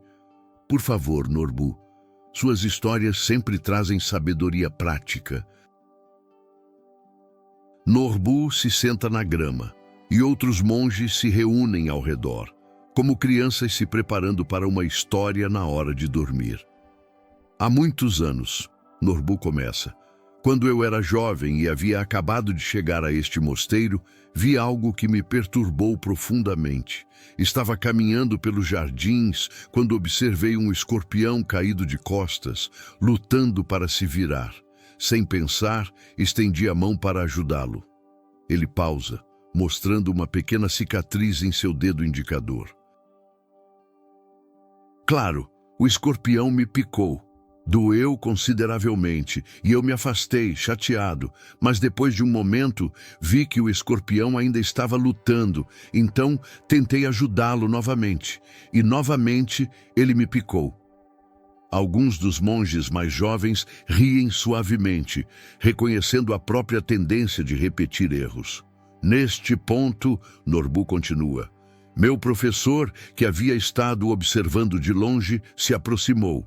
Por favor, Norbu, suas histórias sempre trazem sabedoria prática. Norbu se senta na grama e outros monges se reúnem ao redor, como crianças se preparando para uma história na hora de dormir. Há muitos anos, Norbu começa, Quando eu era jovem e havia acabado de chegar a este mosteiro, vi algo que me perturbou profundamente. Estava caminhando pelos jardins quando observei um escorpião caído de costas, lutando para se virar. Sem pensar, estendi a mão para ajudá-lo. Ele pausa, mostrando uma pequena cicatriz em seu dedo indicador. Claro, o escorpião me picou. Doeu consideravelmente e eu me afastei, chateado, mas depois de um momento vi que o escorpião ainda estava lutando, então tentei ajudá-lo novamente, e novamente ele me picou. Alguns dos monges mais jovens riem suavemente, reconhecendo a própria tendência de repetir erros. Neste ponto, Norbu continua, meu professor, que havia estado observando de longe, se aproximou.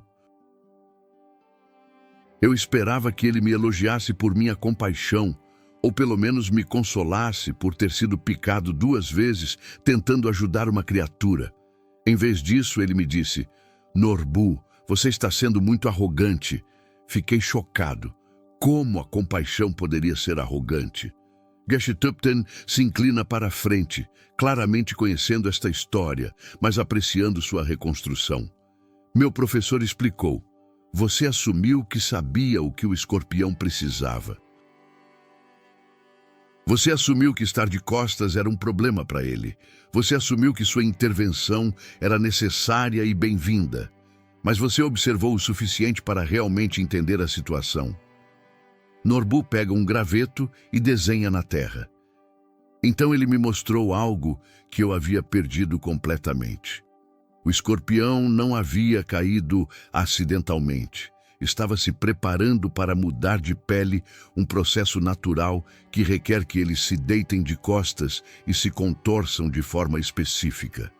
Eu esperava que ele me elogiasse por minha compaixão, ou pelo menos me consolasse por ter sido picado 2 vezes tentando ajudar uma criatura. Em vez disso, ele me disse, Norbu, você está sendo muito arrogante. Fiquei chocado. Como a compaixão poderia ser arrogante? Geshe Thupten se inclina para a frente, claramente conhecendo esta história, mas apreciando sua reconstrução. Meu professor explicou. Você assumiu que sabia o que o escorpião precisava. Você assumiu que estar de costas era um problema para ele. Você assumiu que sua intervenção era necessária e bem-vinda. Mas você observou o suficiente para realmente entender a situação. Norbu pega um graveto e desenha na terra. Então ele me mostrou algo que eu havia perdido completamente. O escorpião não havia caído acidentalmente. Estava se preparando para mudar de pele, um processo natural que requer que eles se deitem de costas e se contorçam de forma específica.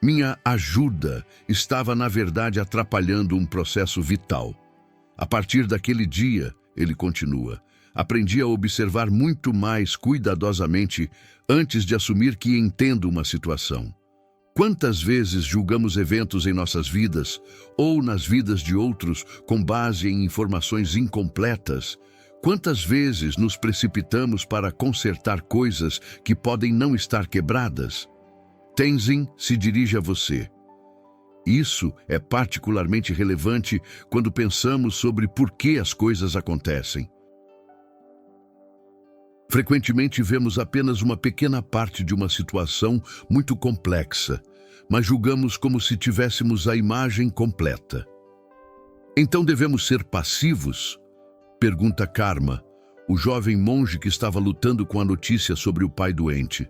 Minha ajuda estava, na verdade, atrapalhando um processo vital. A partir daquele dia, ele continua, aprendi a observar muito mais cuidadosamente antes de assumir que entendo uma situação. Quantas vezes julgamos eventos em nossas vidas ou nas vidas de outros com base em informações incompletas? Quantas vezes nos precipitamos para consertar coisas que podem não estar quebradas? Tenzin se dirige a você. Isso é particularmente relevante quando pensamos sobre por que as coisas acontecem. Frequentemente vemos apenas uma pequena parte de uma situação muito complexa, mas julgamos como se tivéssemos a imagem completa. Então devemos ser passivos? Pergunta Karma, o jovem monge que estava lutando com a notícia sobre o pai doente.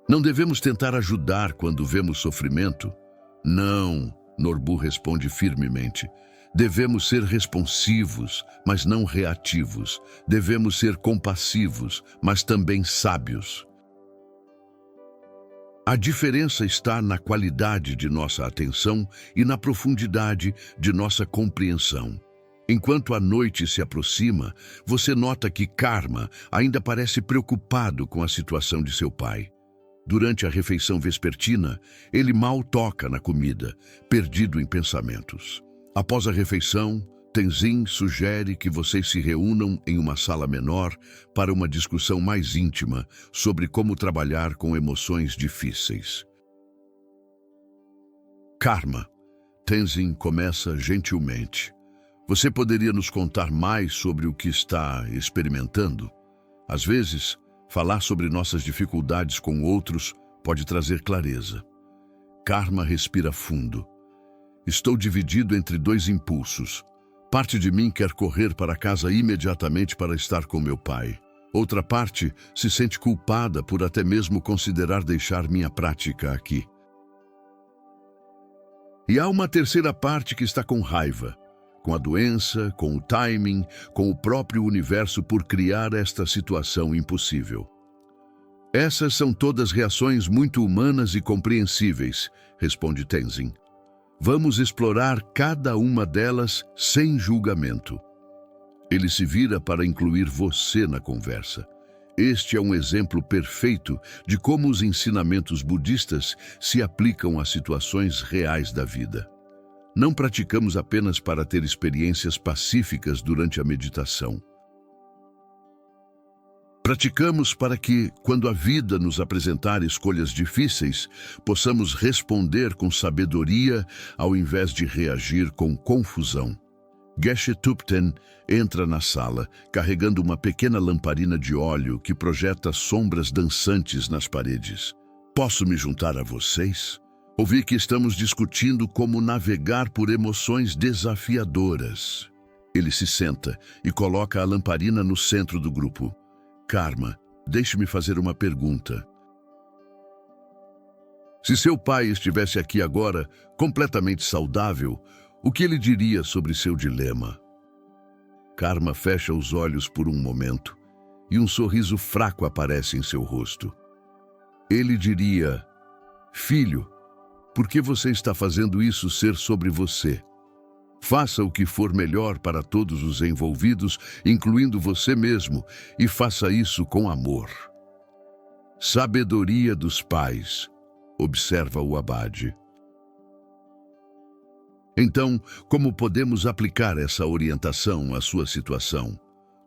Não devemos tentar ajudar quando vemos sofrimento? Não, Norbu responde firmemente. Devemos ser responsivos, mas não reativos. Devemos ser compassivos, mas também sábios. A diferença está na qualidade de nossa atenção e na profundidade de nossa compreensão. Enquanto a noite se aproxima, você nota que Karma ainda parece preocupado com a situação de seu pai. Durante a refeição vespertina, ele mal toca na comida, perdido em pensamentos. Após a refeição, Tenzin sugere que vocês se reúnam em uma sala menor para uma discussão mais íntima sobre como trabalhar com emoções difíceis. Karma. Tenzin começa gentilmente. Você poderia nos contar mais sobre o que está experimentando? Às vezes, falar sobre nossas dificuldades com outros pode trazer clareza. Karma respira fundo. Estou dividido entre 2 impulsos. Parte de mim quer correr para casa imediatamente para estar com meu pai. Outra parte se sente culpada por até mesmo considerar deixar minha prática aqui. E há uma terceira parte que está com raiva, com a doença, com o timing, com o próprio universo por criar esta situação impossível. Essas são todas reações muito humanas e compreensíveis, responde Tenzin. Vamos explorar cada uma delas sem julgamento. Ele se vira para incluir você na conversa. Este é um exemplo perfeito de como os ensinamentos budistas se aplicam a situações reais da vida. Não praticamos apenas para ter experiências pacíficas durante a meditação. Praticamos para que, quando a vida nos apresentar escolhas difíceis, possamos responder com sabedoria ao invés de reagir com confusão. Geshe Thupten entra na sala, carregando uma pequena lamparina de óleo que projeta sombras dançantes nas paredes. Posso me juntar a vocês? Ouvi que estamos discutindo como navegar por emoções desafiadoras. Ele se senta e coloca a lamparina no centro do grupo. Karma, deixe-me fazer uma pergunta. Se seu pai estivesse aqui agora, completamente saudável, o que ele diria sobre seu dilema? Karma fecha os olhos por um momento e um sorriso fraco aparece em seu rosto. Ele diria: filho, por que você está fazendo isso ser sobre você? Faça o que for melhor para todos os envolvidos, incluindo você mesmo, e faça isso com amor. Sabedoria dos pais, observa o abade. Então, como podemos aplicar essa orientação à sua situação?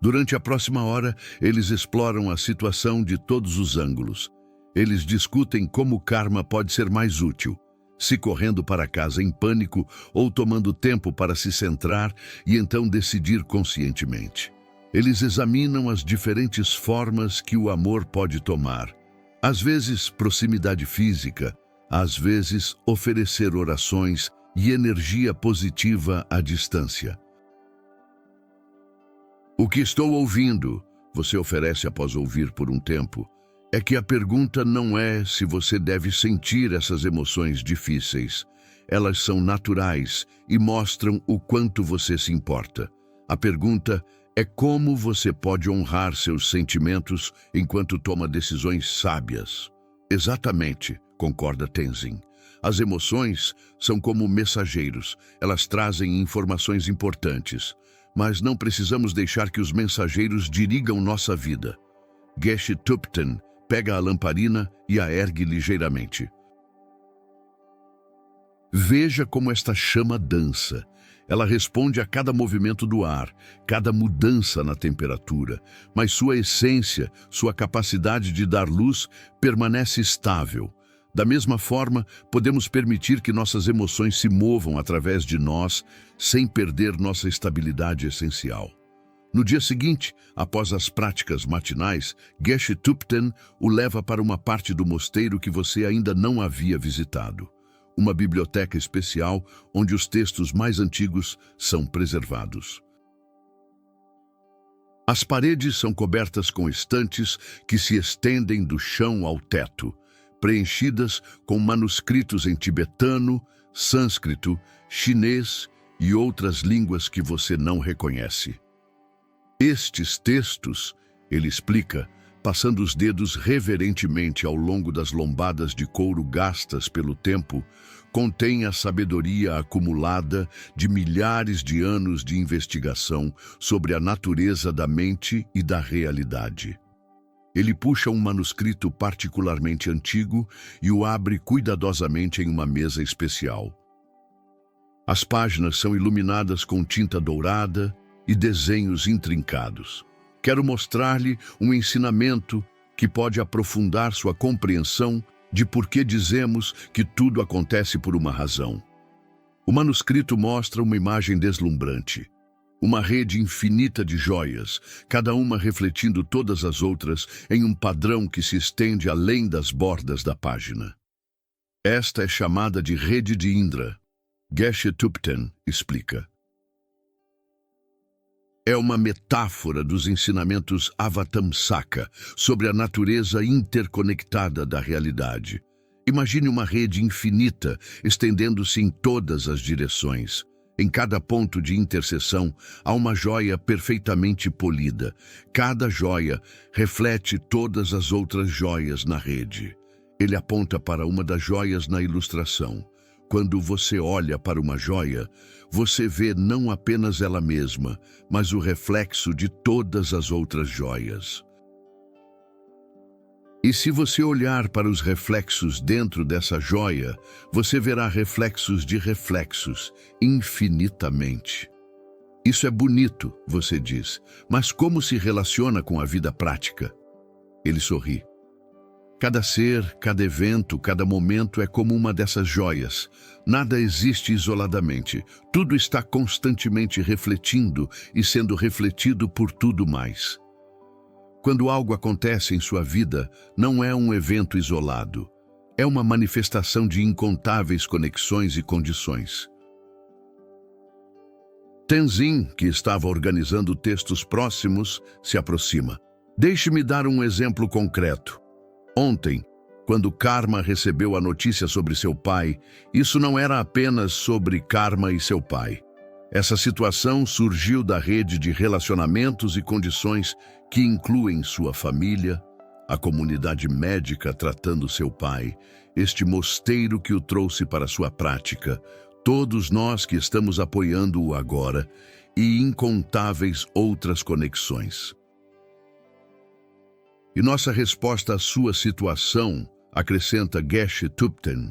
Durante a próxima hora, eles exploram a situação de todos os ângulos. Eles discutem como o karma pode ser mais útil, se correndo para casa em pânico ou tomando tempo para se centrar e então decidir conscientemente. Eles examinam as diferentes formas que o amor pode tomar. Às vezes, proximidade física, às vezes, oferecer orações e energia positiva à distância. O que estou ouvindo, você oferece após ouvir por um tempo, é que a pergunta não é se você deve sentir essas emoções difíceis. Elas são naturais e mostram o quanto você se importa. A pergunta é como você pode honrar seus sentimentos enquanto toma decisões sábias. Exatamente, concorda Tenzin. As emoções são como mensageiros. Elas trazem informações importantes, mas não precisamos deixar que os mensageiros dirigam nossa vida. Geshe Thupten pega a lamparina e a ergue ligeiramente. Veja como esta chama dança. Ela responde a cada movimento do ar, cada mudança na temperatura, mas sua essência, sua capacidade de dar luz, permanece estável. Da mesma forma, podemos permitir que nossas emoções se movam através de nós, sem perder nossa estabilidade essencial. No dia seguinte, após as práticas matinais, Geshe Thupten o leva para uma parte do mosteiro que você ainda não havia visitado. Uma biblioteca especial onde os textos mais antigos são preservados. As paredes são cobertas com estantes que se estendem do chão ao teto, preenchidas com manuscritos em tibetano, sânscrito, chinês e outras línguas que você não reconhece. Estes textos, ele explica, passando os dedos reverentemente ao longo das lombadas de couro gastas pelo tempo, contêm a sabedoria acumulada de milhares de anos de investigação sobre a natureza da mente e da realidade. Ele puxa um manuscrito particularmente antigo e o abre cuidadosamente em uma mesa especial. As páginas são iluminadas com tinta dourada e desenhos intrincados. Quero mostrar-lhe um ensinamento que pode aprofundar sua compreensão de por que dizemos que tudo acontece por uma razão. O manuscrito mostra uma imagem deslumbrante, uma rede infinita de joias, cada uma refletindo todas as outras em um padrão que se estende além das bordas da página. Esta é chamada de rede de Indra. Geshe Thupten explica. É uma metáfora dos ensinamentos Avatamsaka sobre a natureza interconectada da realidade. Imagine uma rede infinita estendendo-se em todas as direções. Em cada ponto de interseção há uma joia perfeitamente polida. Cada joia reflete todas as outras joias na rede. Ele aponta para uma das joias na ilustração. Quando você olha para uma joia, você vê não apenas ela mesma, mas o reflexo de todas as outras joias. E se você olhar para os reflexos dentro dessa joia, você verá reflexos de reflexos, infinitamente. Isso é bonito, você diz, mas como se relaciona com a vida prática? Ele sorri. Cada ser, cada evento, cada momento é como uma dessas joias. Nada existe isoladamente. Tudo está constantemente refletindo e sendo refletido por tudo mais. Quando algo acontece em sua vida, não é um evento isolado. É uma manifestação de incontáveis conexões e condições. Tenzin, que estava organizando textos próximos, se aproxima. Deixe-me dar um exemplo concreto. Ontem, quando Karma recebeu a notícia sobre seu pai, isso não era apenas sobre Karma e seu pai. Essa situação surgiu da rede de relacionamentos e condições que incluem sua família, a comunidade médica tratando seu pai, este mosteiro que o trouxe para sua prática, todos nós que estamos apoiando-o agora e incontáveis outras conexões. E nossa resposta à sua situação, acrescenta Geshe Thupten,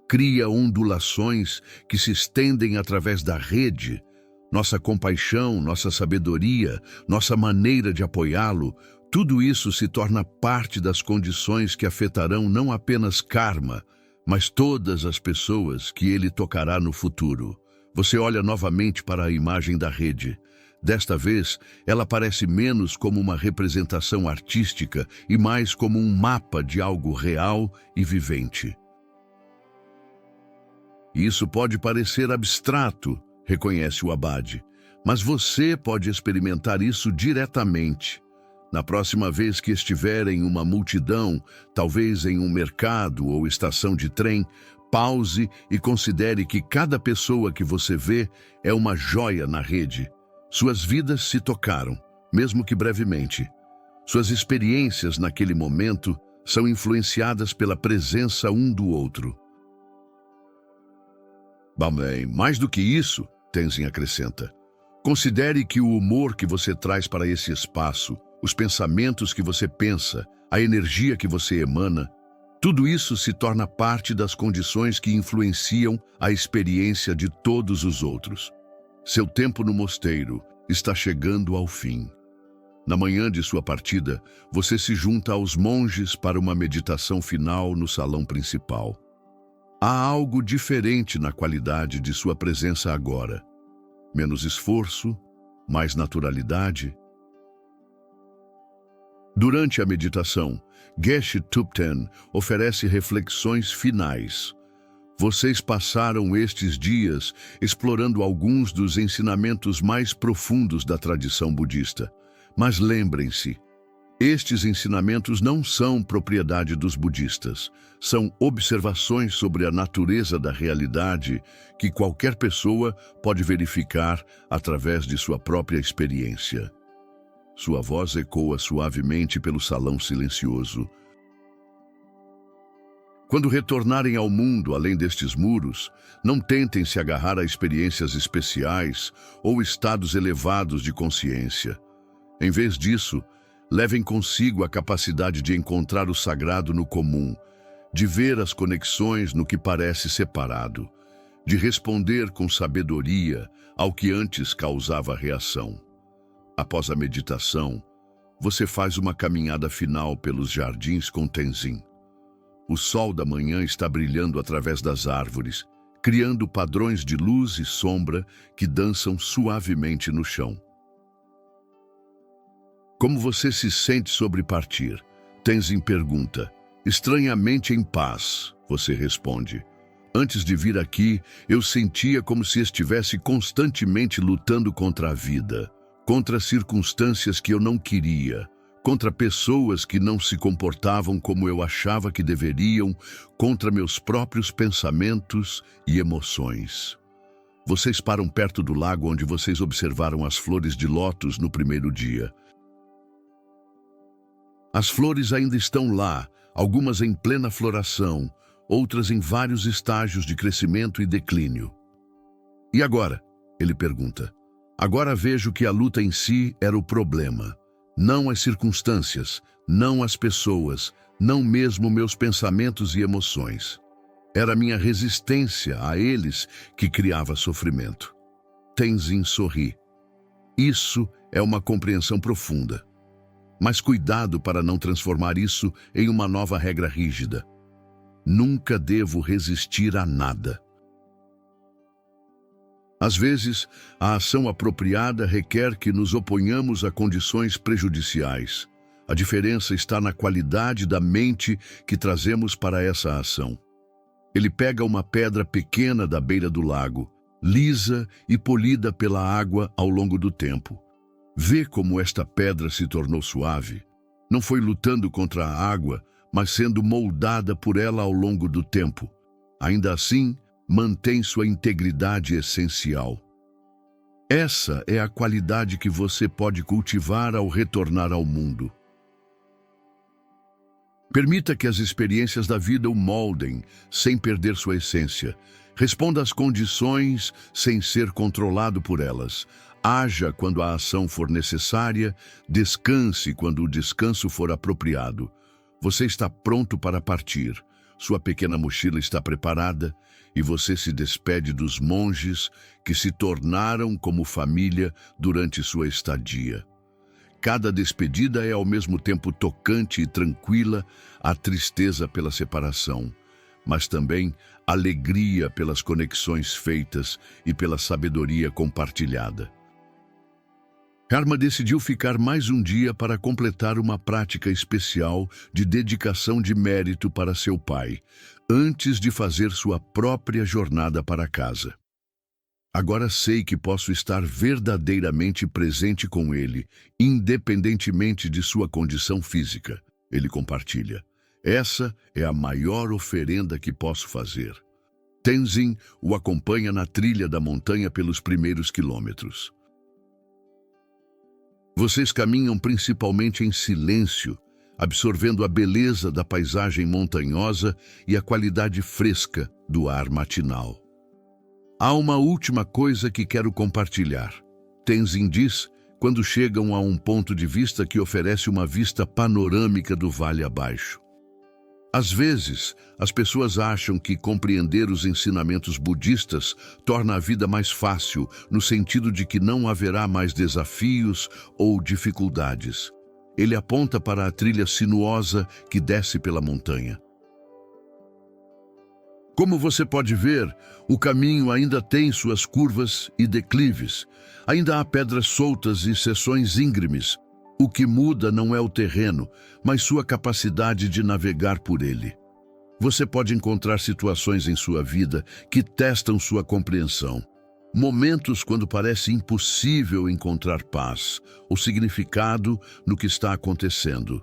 cria ondulações que se estendem através da rede. Nossa compaixão, nossa sabedoria, nossa maneira de apoiá-lo, tudo isso se torna parte das condições que afetarão não apenas Karma, mas todas as pessoas que ele tocará no futuro. Você olha novamente para a imagem da rede. Desta vez, ela parece menos como uma representação artística e mais como um mapa de algo real e vivente. Isso pode parecer abstrato, reconhece o Abade, mas você pode experimentar isso diretamente. Na próxima vez que estiver em uma multidão, talvez em um mercado ou estação de trem, pause e considere que cada pessoa que você vê é uma joia na rede. Suas vidas se tocaram, mesmo que brevemente. Suas experiências naquele momento são influenciadas pela presença um do outro. Bem, mais do que isso, Tenzin acrescenta, considere que o humor que você traz para esse espaço, os pensamentos que você pensa, a energia que você emana, tudo isso se torna parte das condições que influenciam a experiência de todos os outros. Seu tempo no mosteiro está chegando ao fim. Na manhã de sua partida, você se junta aos monges para uma meditação final no salão principal. Há algo diferente na qualidade de sua presença agora. Menos esforço, mais naturalidade. Durante a meditação, Geshe Thupten oferece reflexões finais. Vocês passaram estes dias explorando alguns dos ensinamentos mais profundos da tradição budista. Mas lembrem-se, estes ensinamentos não são propriedade dos budistas. São observações sobre a natureza da realidade que qualquer pessoa pode verificar através de sua própria experiência. Sua voz ecoa suavemente pelo salão silencioso. Quando retornarem ao mundo além destes muros, não tentem se agarrar a experiências especiais ou estados elevados de consciência. Em vez disso, levem consigo a capacidade de encontrar o sagrado no comum, de ver as conexões no que parece separado, de responder com sabedoria ao que antes causava reação. Após a meditação, você faz uma caminhada final pelos jardins com Tenzin. O sol da manhã está brilhando através das árvores, criando padrões de luz e sombra que dançam suavemente no chão. Como você se sente sobre partir? Tenzin pergunta. Estranhamente em paz, você responde. Antes de vir aqui, eu sentia como se estivesse constantemente lutando contra a vida, contra circunstâncias que eu não queria, contra pessoas que não se comportavam como eu achava que deveriam, contra meus próprios pensamentos e emoções. Vocês param perto do lago onde vocês observaram as flores de lótus no primeiro dia. As flores ainda estão lá, algumas em plena floração, outras em vários estágios de crescimento e declínio. E agora? Ele pergunta. Agora vejo que a luta em si era o problema, não as circunstâncias, não as pessoas, não mesmo meus pensamentos e emoções. Era minha resistência a eles que criava sofrimento. Tenzin sorri. Isso é uma compreensão profunda. Mas cuidado para não transformar isso em uma nova regra rígida. Nunca devo resistir a nada. Às vezes, a ação apropriada requer que nos oponhamos a condições prejudiciais. A diferença está na qualidade da mente que trazemos para essa ação. Ele pega uma pedra pequena da beira do lago, lisa e polida pela água ao longo do tempo. Vê como esta pedra se tornou suave. Não foi lutando contra a água, mas sendo moldada por ela ao longo do tempo. Ainda assim, mantém sua integridade essencial. Essa é a qualidade que você pode cultivar ao retornar ao mundo. Permita que as experiências da vida o moldem, sem perder sua essência. Responda às condições, sem ser controlado por elas. Haja quando a ação for necessária, descanse quando o descanso for apropriado. Você está pronto para partir. Sua pequena mochila está preparada e você se despede dos monges que se tornaram como família durante sua estadia. Cada despedida é ao mesmo tempo tocante e tranquila, a tristeza pela separação, mas também alegria pelas conexões feitas e pela sabedoria compartilhada. Karma decidiu ficar mais um dia para completar uma prática especial de dedicação de mérito para seu pai, antes de fazer sua própria jornada para casa. Agora sei que posso estar verdadeiramente presente com ele, independentemente de sua condição física. Ele compartilha. Essa é a maior oferenda que posso fazer. Tenzin o acompanha na trilha da montanha pelos primeiros quilômetros. Vocês caminham principalmente em silêncio, absorvendo a beleza da paisagem montanhosa e a qualidade fresca do ar matinal. Há uma última coisa que quero compartilhar. Tenzin diz quando chegam a um ponto de vista que oferece uma vista panorâmica do vale abaixo. Às vezes, as pessoas acham que compreender os ensinamentos budistas torna a vida mais fácil, no sentido de que não haverá mais desafios ou dificuldades. Ele aponta para a trilha sinuosa que desce pela montanha. Como você pode ver, o caminho ainda tem suas curvas e declives. Ainda há pedras soltas e seções íngremes. O que muda não é o terreno, mas sua capacidade de navegar por ele. Você pode encontrar situações em sua vida que testam sua compreensão. Momentos quando parece impossível encontrar paz ou significado no que está acontecendo.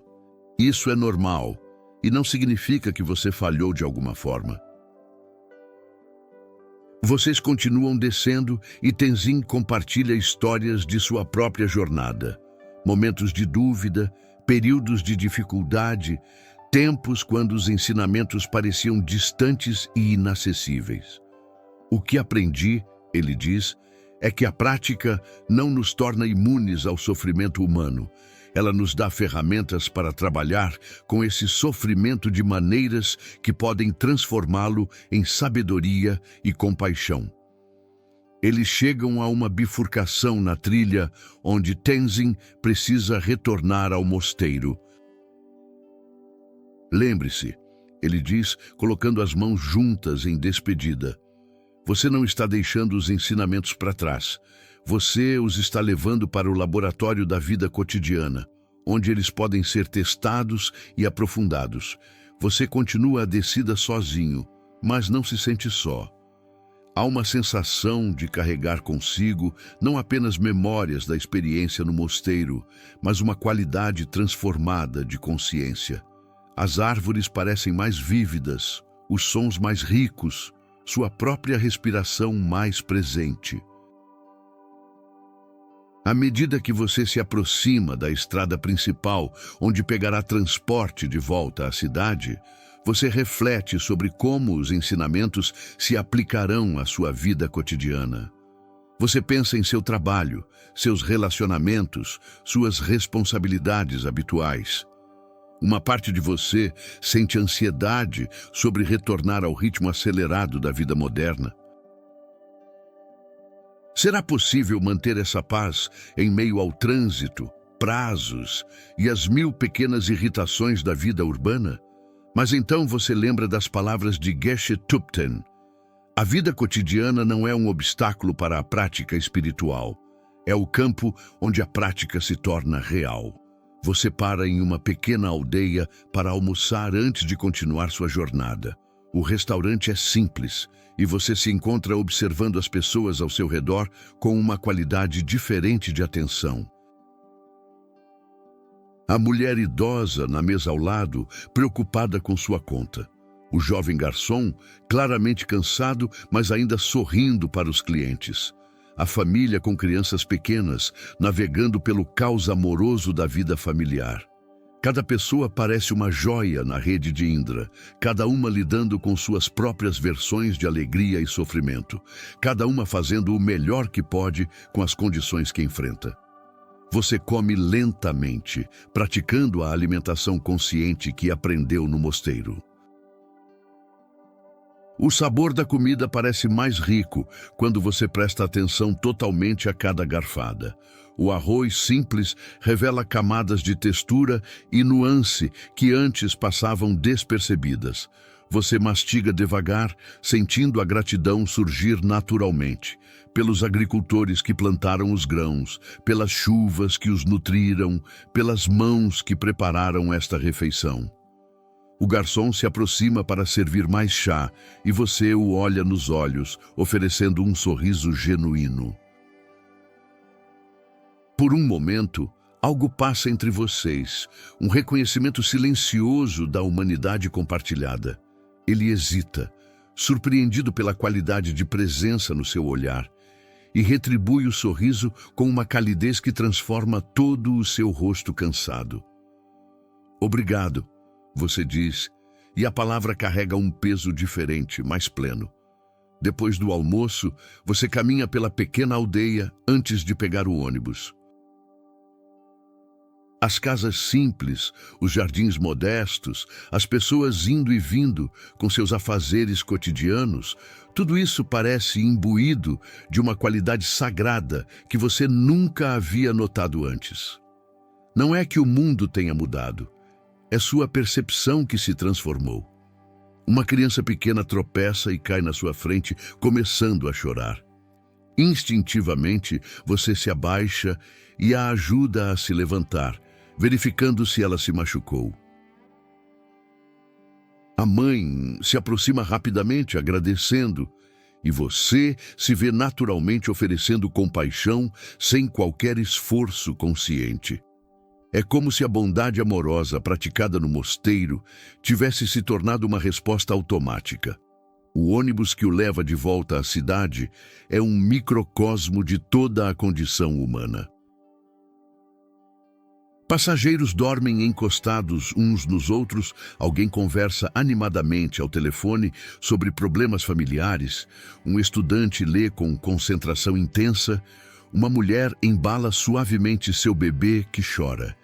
Isso é normal e não significa que você falhou de alguma forma. Vocês continuam descendo e Tenzin compartilha histórias de sua própria jornada. Momentos de dúvida, períodos de dificuldade, tempos quando os ensinamentos pareciam distantes e inacessíveis. O que aprendi, ele diz, é que a prática não nos torna imunes ao sofrimento humano. Ela nos dá ferramentas para trabalhar com esse sofrimento de maneiras que podem transformá-lo em sabedoria e compaixão. Eles chegam a uma bifurcação na trilha onde Tenzin precisa retornar ao mosteiro. Lembre-se, ele diz, colocando as mãos juntas em despedida. Você não está deixando os ensinamentos para trás. Você os está levando para o laboratório da vida cotidiana, onde eles podem ser testados e aprofundados. Você continua a descida sozinho, mas não se sente só. Há uma sensação de carregar consigo não apenas memórias da experiência no mosteiro, mas uma qualidade transformada de consciência. As árvores parecem mais vívidas, os sons mais ricos, sua própria respiração mais presente. À medida que você se aproxima da estrada principal, onde pegará transporte de volta à cidade, você reflete sobre como os ensinamentos se aplicarão à sua vida cotidiana. Você pensa em seu trabalho, seus relacionamentos, suas responsabilidades habituais. Uma parte de você sente ansiedade sobre retornar ao ritmo acelerado da vida moderna. Será possível manter essa paz em meio ao trânsito, prazos e as mil pequenas irritações da vida urbana? Mas então você lembra das palavras de Geshe Thupten. A vida cotidiana não é um obstáculo para a prática espiritual. É o campo onde a prática se torna real. Você para em uma pequena aldeia para almoçar antes de continuar sua jornada. O restaurante é simples e você se encontra observando as pessoas ao seu redor com uma qualidade diferente de atenção. A mulher idosa na mesa ao lado, preocupada com sua conta. O jovem garçom, claramente cansado, mas ainda sorrindo para os clientes. A família com crianças pequenas, navegando pelo caos amoroso da vida familiar. Cada pessoa parece uma joia na rede de Indra, cada uma lidando com suas próprias versões de alegria e sofrimento, cada uma fazendo o melhor que pode com as condições que enfrenta. Você come lentamente, praticando a alimentação consciente que aprendeu no mosteiro. O sabor da comida parece mais rico quando você presta atenção totalmente a cada garfada. O arroz simples revela camadas de textura e nuance que antes passavam despercebidas. Você mastiga devagar, sentindo a gratidão surgir naturalmente, pelos agricultores que plantaram os grãos, pelas chuvas que os nutriram, pelas mãos que prepararam esta refeição. O garçom se aproxima para servir mais chá e você o olha nos olhos, oferecendo um sorriso genuíno. Por um momento, algo passa entre vocês, um reconhecimento silencioso da humanidade compartilhada. Ele hesita, surpreendido pela qualidade de presença no seu olhar, e retribui o sorriso com uma calidez que transforma todo o seu rosto cansado. Obrigado, você diz, e a palavra carrega um peso diferente, mais pleno. Depois do almoço, você caminha pela pequena aldeia antes de pegar o ônibus. As casas simples, os jardins modestos, as pessoas indo e vindo com seus afazeres cotidianos, tudo isso parece imbuído de uma qualidade sagrada que você nunca havia notado antes. Não é que o mundo tenha mudado, é sua percepção que se transformou. Uma criança pequena tropeça e cai na sua frente, começando a chorar. Instintivamente, você se abaixa e a ajuda a se levantar, verificando se ela se machucou. A mãe se aproxima rapidamente, agradecendo, e você se vê naturalmente oferecendo compaixão sem qualquer esforço consciente. É como se a bondade amorosa praticada no mosteiro tivesse se tornado uma resposta automática. O ônibus que o leva de volta à cidade é um microcosmo de toda a condição humana. Passageiros dormem encostados uns nos outros, alguém conversa animadamente ao telefone sobre problemas familiares, um estudante lê com concentração intensa, uma mulher embala suavemente seu bebê que chora.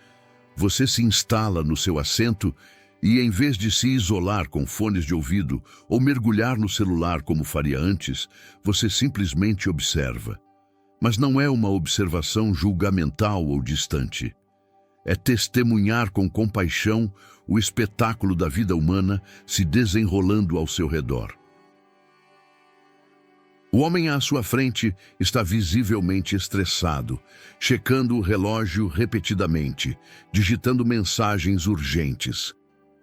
Você se instala no seu assento e, em vez de se isolar com fones de ouvido ou mergulhar no celular como faria antes, você simplesmente observa. Mas não é uma observação julgamental ou distante. É testemunhar com compaixão o espetáculo da vida humana se desenrolando ao seu redor. O homem à sua frente está visivelmente estressado, checando o relógio repetidamente, digitando mensagens urgentes.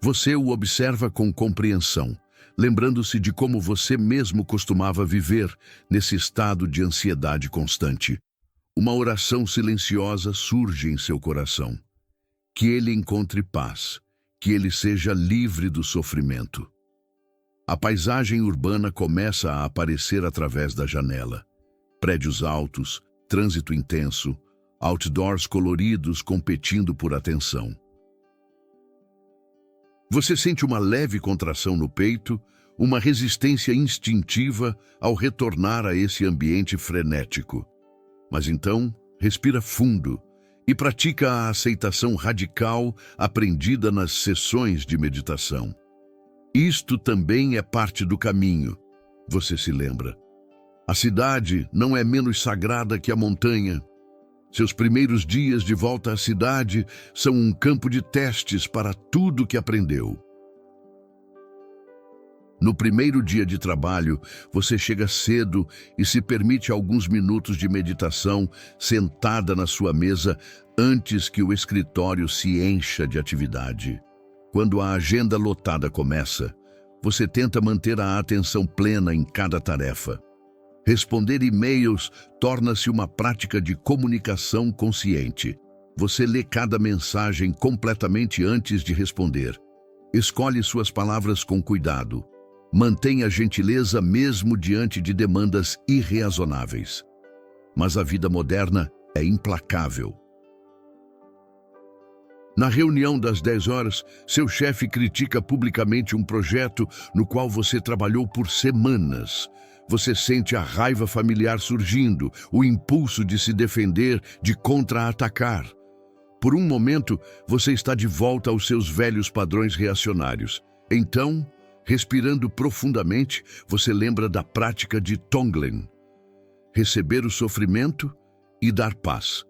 Você o observa com compreensão, lembrando-se de como você mesmo costumava viver nesse estado de ansiedade constante. Uma oração silenciosa surge em seu coração. Que ele encontre paz, que ele seja livre do sofrimento. A paisagem urbana começa a aparecer através da janela. Prédios altos, trânsito intenso, outdoors coloridos competindo por atenção. Você sente uma leve contração no peito, uma resistência instintiva ao retornar a esse ambiente frenético. Mas então, respira fundo e pratica a aceitação radical aprendida nas sessões de meditação. Isto também é parte do caminho, você se lembra. A cidade não é menos sagrada que a montanha. Seus primeiros dias de volta à cidade são um campo de testes para tudo que aprendeu. No primeiro dia de trabalho, você chega cedo e se permite alguns minutos de meditação sentada na sua mesa antes que o escritório se encha de atividade. Quando a agenda lotada começa, você tenta manter a atenção plena em cada tarefa. Responder e-mails torna-se uma prática de comunicação consciente. Você lê cada mensagem completamente antes de responder. Escolhe suas palavras com cuidado. Mantenha gentileza mesmo diante de demandas irreazonáveis. Mas a vida moderna é implacável. Na reunião das 10 horas, seu chefe critica publicamente um projeto no qual você trabalhou por semanas. Você sente a raiva familiar surgindo, o impulso de se defender, de contra-atacar. Por um momento, você está de volta aos seus velhos padrões reacionários. Então, respirando profundamente, você lembra da prática de Tonglen. Receber o sofrimento e dar paz.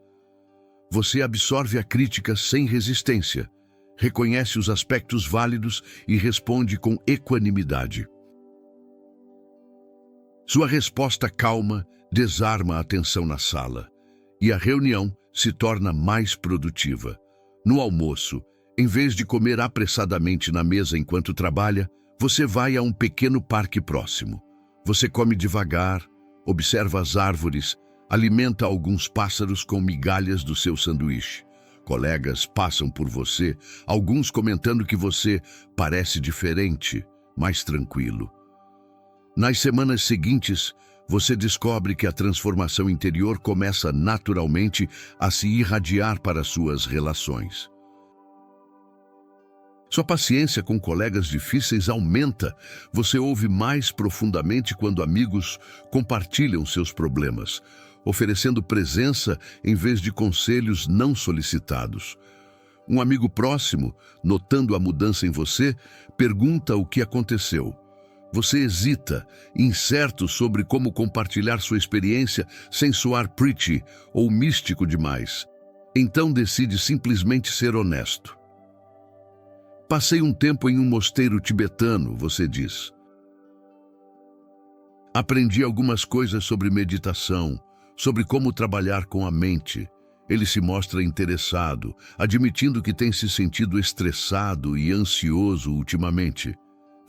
Você absorve a crítica sem resistência, reconhece os aspectos válidos e responde com equanimidade. Sua resposta calma desarma a tensão na sala e a reunião se torna mais produtiva. No almoço, em vez de comer apressadamente na mesa enquanto trabalha, você vai a um pequeno parque próximo. Você come devagar, observa as árvores, alimenta alguns pássaros com migalhas do seu sanduíche. Colegas passam por você, alguns comentando que você parece diferente, mais tranquilo. Nas semanas seguintes, você descobre que a transformação interior começa naturalmente a se irradiar para suas relações. Sua paciência com colegas difíceis aumenta. Você ouve mais profundamente quando amigos compartilham seus problemas, oferecendo presença em vez de conselhos não solicitados. Um amigo próximo, notando a mudança em você, pergunta o que aconteceu. Você hesita, incerto sobre como compartilhar sua experiência sem soar preachy ou místico demais. Então decide simplesmente ser honesto. Passei um tempo em um mosteiro tibetano, você diz. Aprendi algumas coisas sobre meditação, sobre como trabalhar com a mente. Ele se mostra interessado, admitindo que tem se sentido estressado e ansioso ultimamente.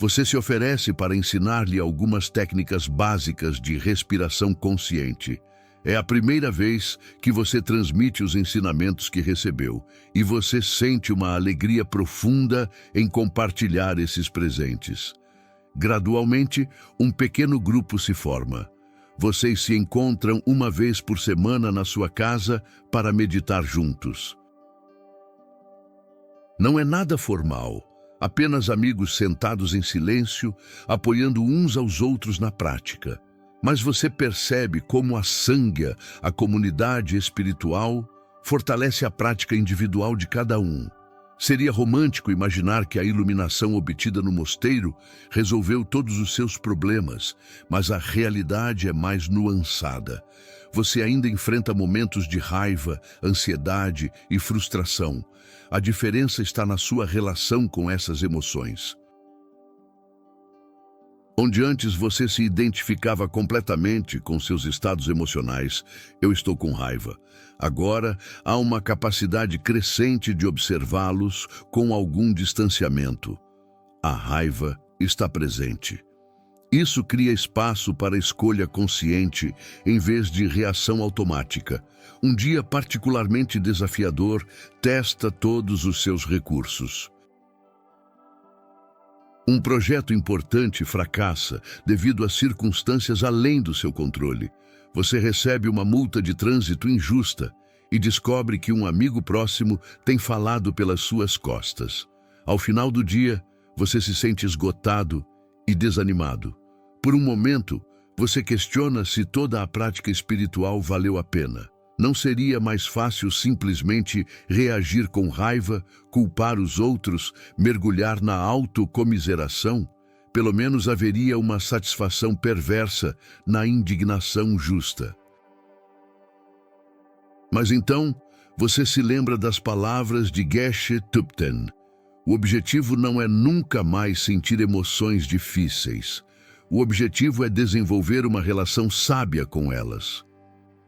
Você se oferece para ensinar-lhe algumas técnicas básicas de respiração consciente. É a primeira vez que você transmite os ensinamentos que recebeu, e você sente uma alegria profunda em compartilhar esses presentes. Gradualmente, um pequeno grupo se forma. Vocês se encontram uma vez por semana na sua casa para meditar juntos. Não é nada formal. Apenas amigos sentados em silêncio, apoiando uns aos outros na prática. Mas você percebe como a Sangha, a comunidade espiritual, fortalece a prática individual de cada um. Seria romântico imaginar que a iluminação obtida no mosteiro resolveu todos os seus problemas, mas a realidade é mais nuançada. Você ainda enfrenta momentos de raiva, ansiedade e frustração. A diferença está na sua relação com essas emoções. Onde antes você se identificava completamente com seus estados emocionais, eu estou com raiva. Agora há uma capacidade crescente de observá-los com algum distanciamento. A raiva está presente. Isso cria espaço para escolha consciente em vez de reação automática. Um dia particularmente desafiador testa todos os seus recursos. Um projeto importante fracassa devido a circunstâncias além do seu controle. Você recebe uma multa de trânsito injusta e descobre que um amigo próximo tem falado pelas suas costas. Ao final do dia, você se sente esgotado e desanimado. Por um momento, você questiona se toda a prática espiritual valeu a pena. Não seria mais fácil simplesmente reagir com raiva, culpar os outros, mergulhar na autocomiseração? Pelo menos haveria uma satisfação perversa na indignação justa. Mas então, você se lembra das palavras de Geshe Thupten. O objetivo não é nunca mais sentir emoções difíceis. O objetivo é desenvolver uma relação sábia com elas.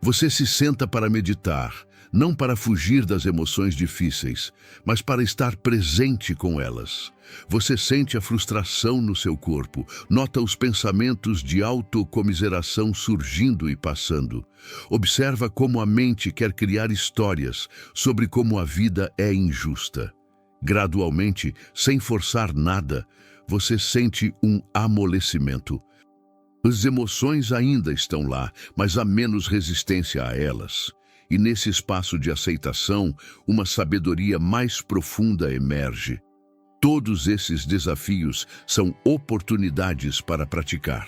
Você se senta para meditar, não para fugir das emoções difíceis, mas para estar presente com elas. Você sente a frustração no seu corpo, nota os pensamentos de autocomiseração surgindo e passando. Observa como a mente quer criar histórias sobre como a vida é injusta. Gradualmente, sem forçar nada, você sente um amolecimento. As emoções ainda estão lá, mas há menos resistência a elas. E nesse espaço de aceitação, uma sabedoria mais profunda emerge. Todos esses desafios são oportunidades para praticar.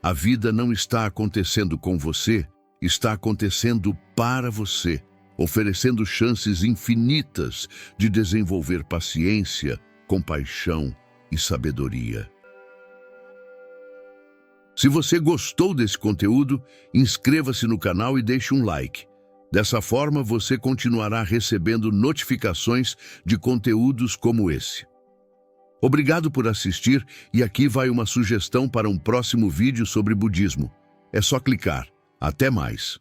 A vida não está acontecendo com você, está acontecendo para você, oferecendo chances infinitas de desenvolver paciência, compaixão e sabedoria. Se você gostou desse conteúdo, inscreva-se no canal e deixe um like. Dessa forma, você continuará recebendo notificações de conteúdos como esse. Obrigado por assistir e aqui vai uma sugestão para um próximo vídeo sobre budismo. É só clicar. Até mais!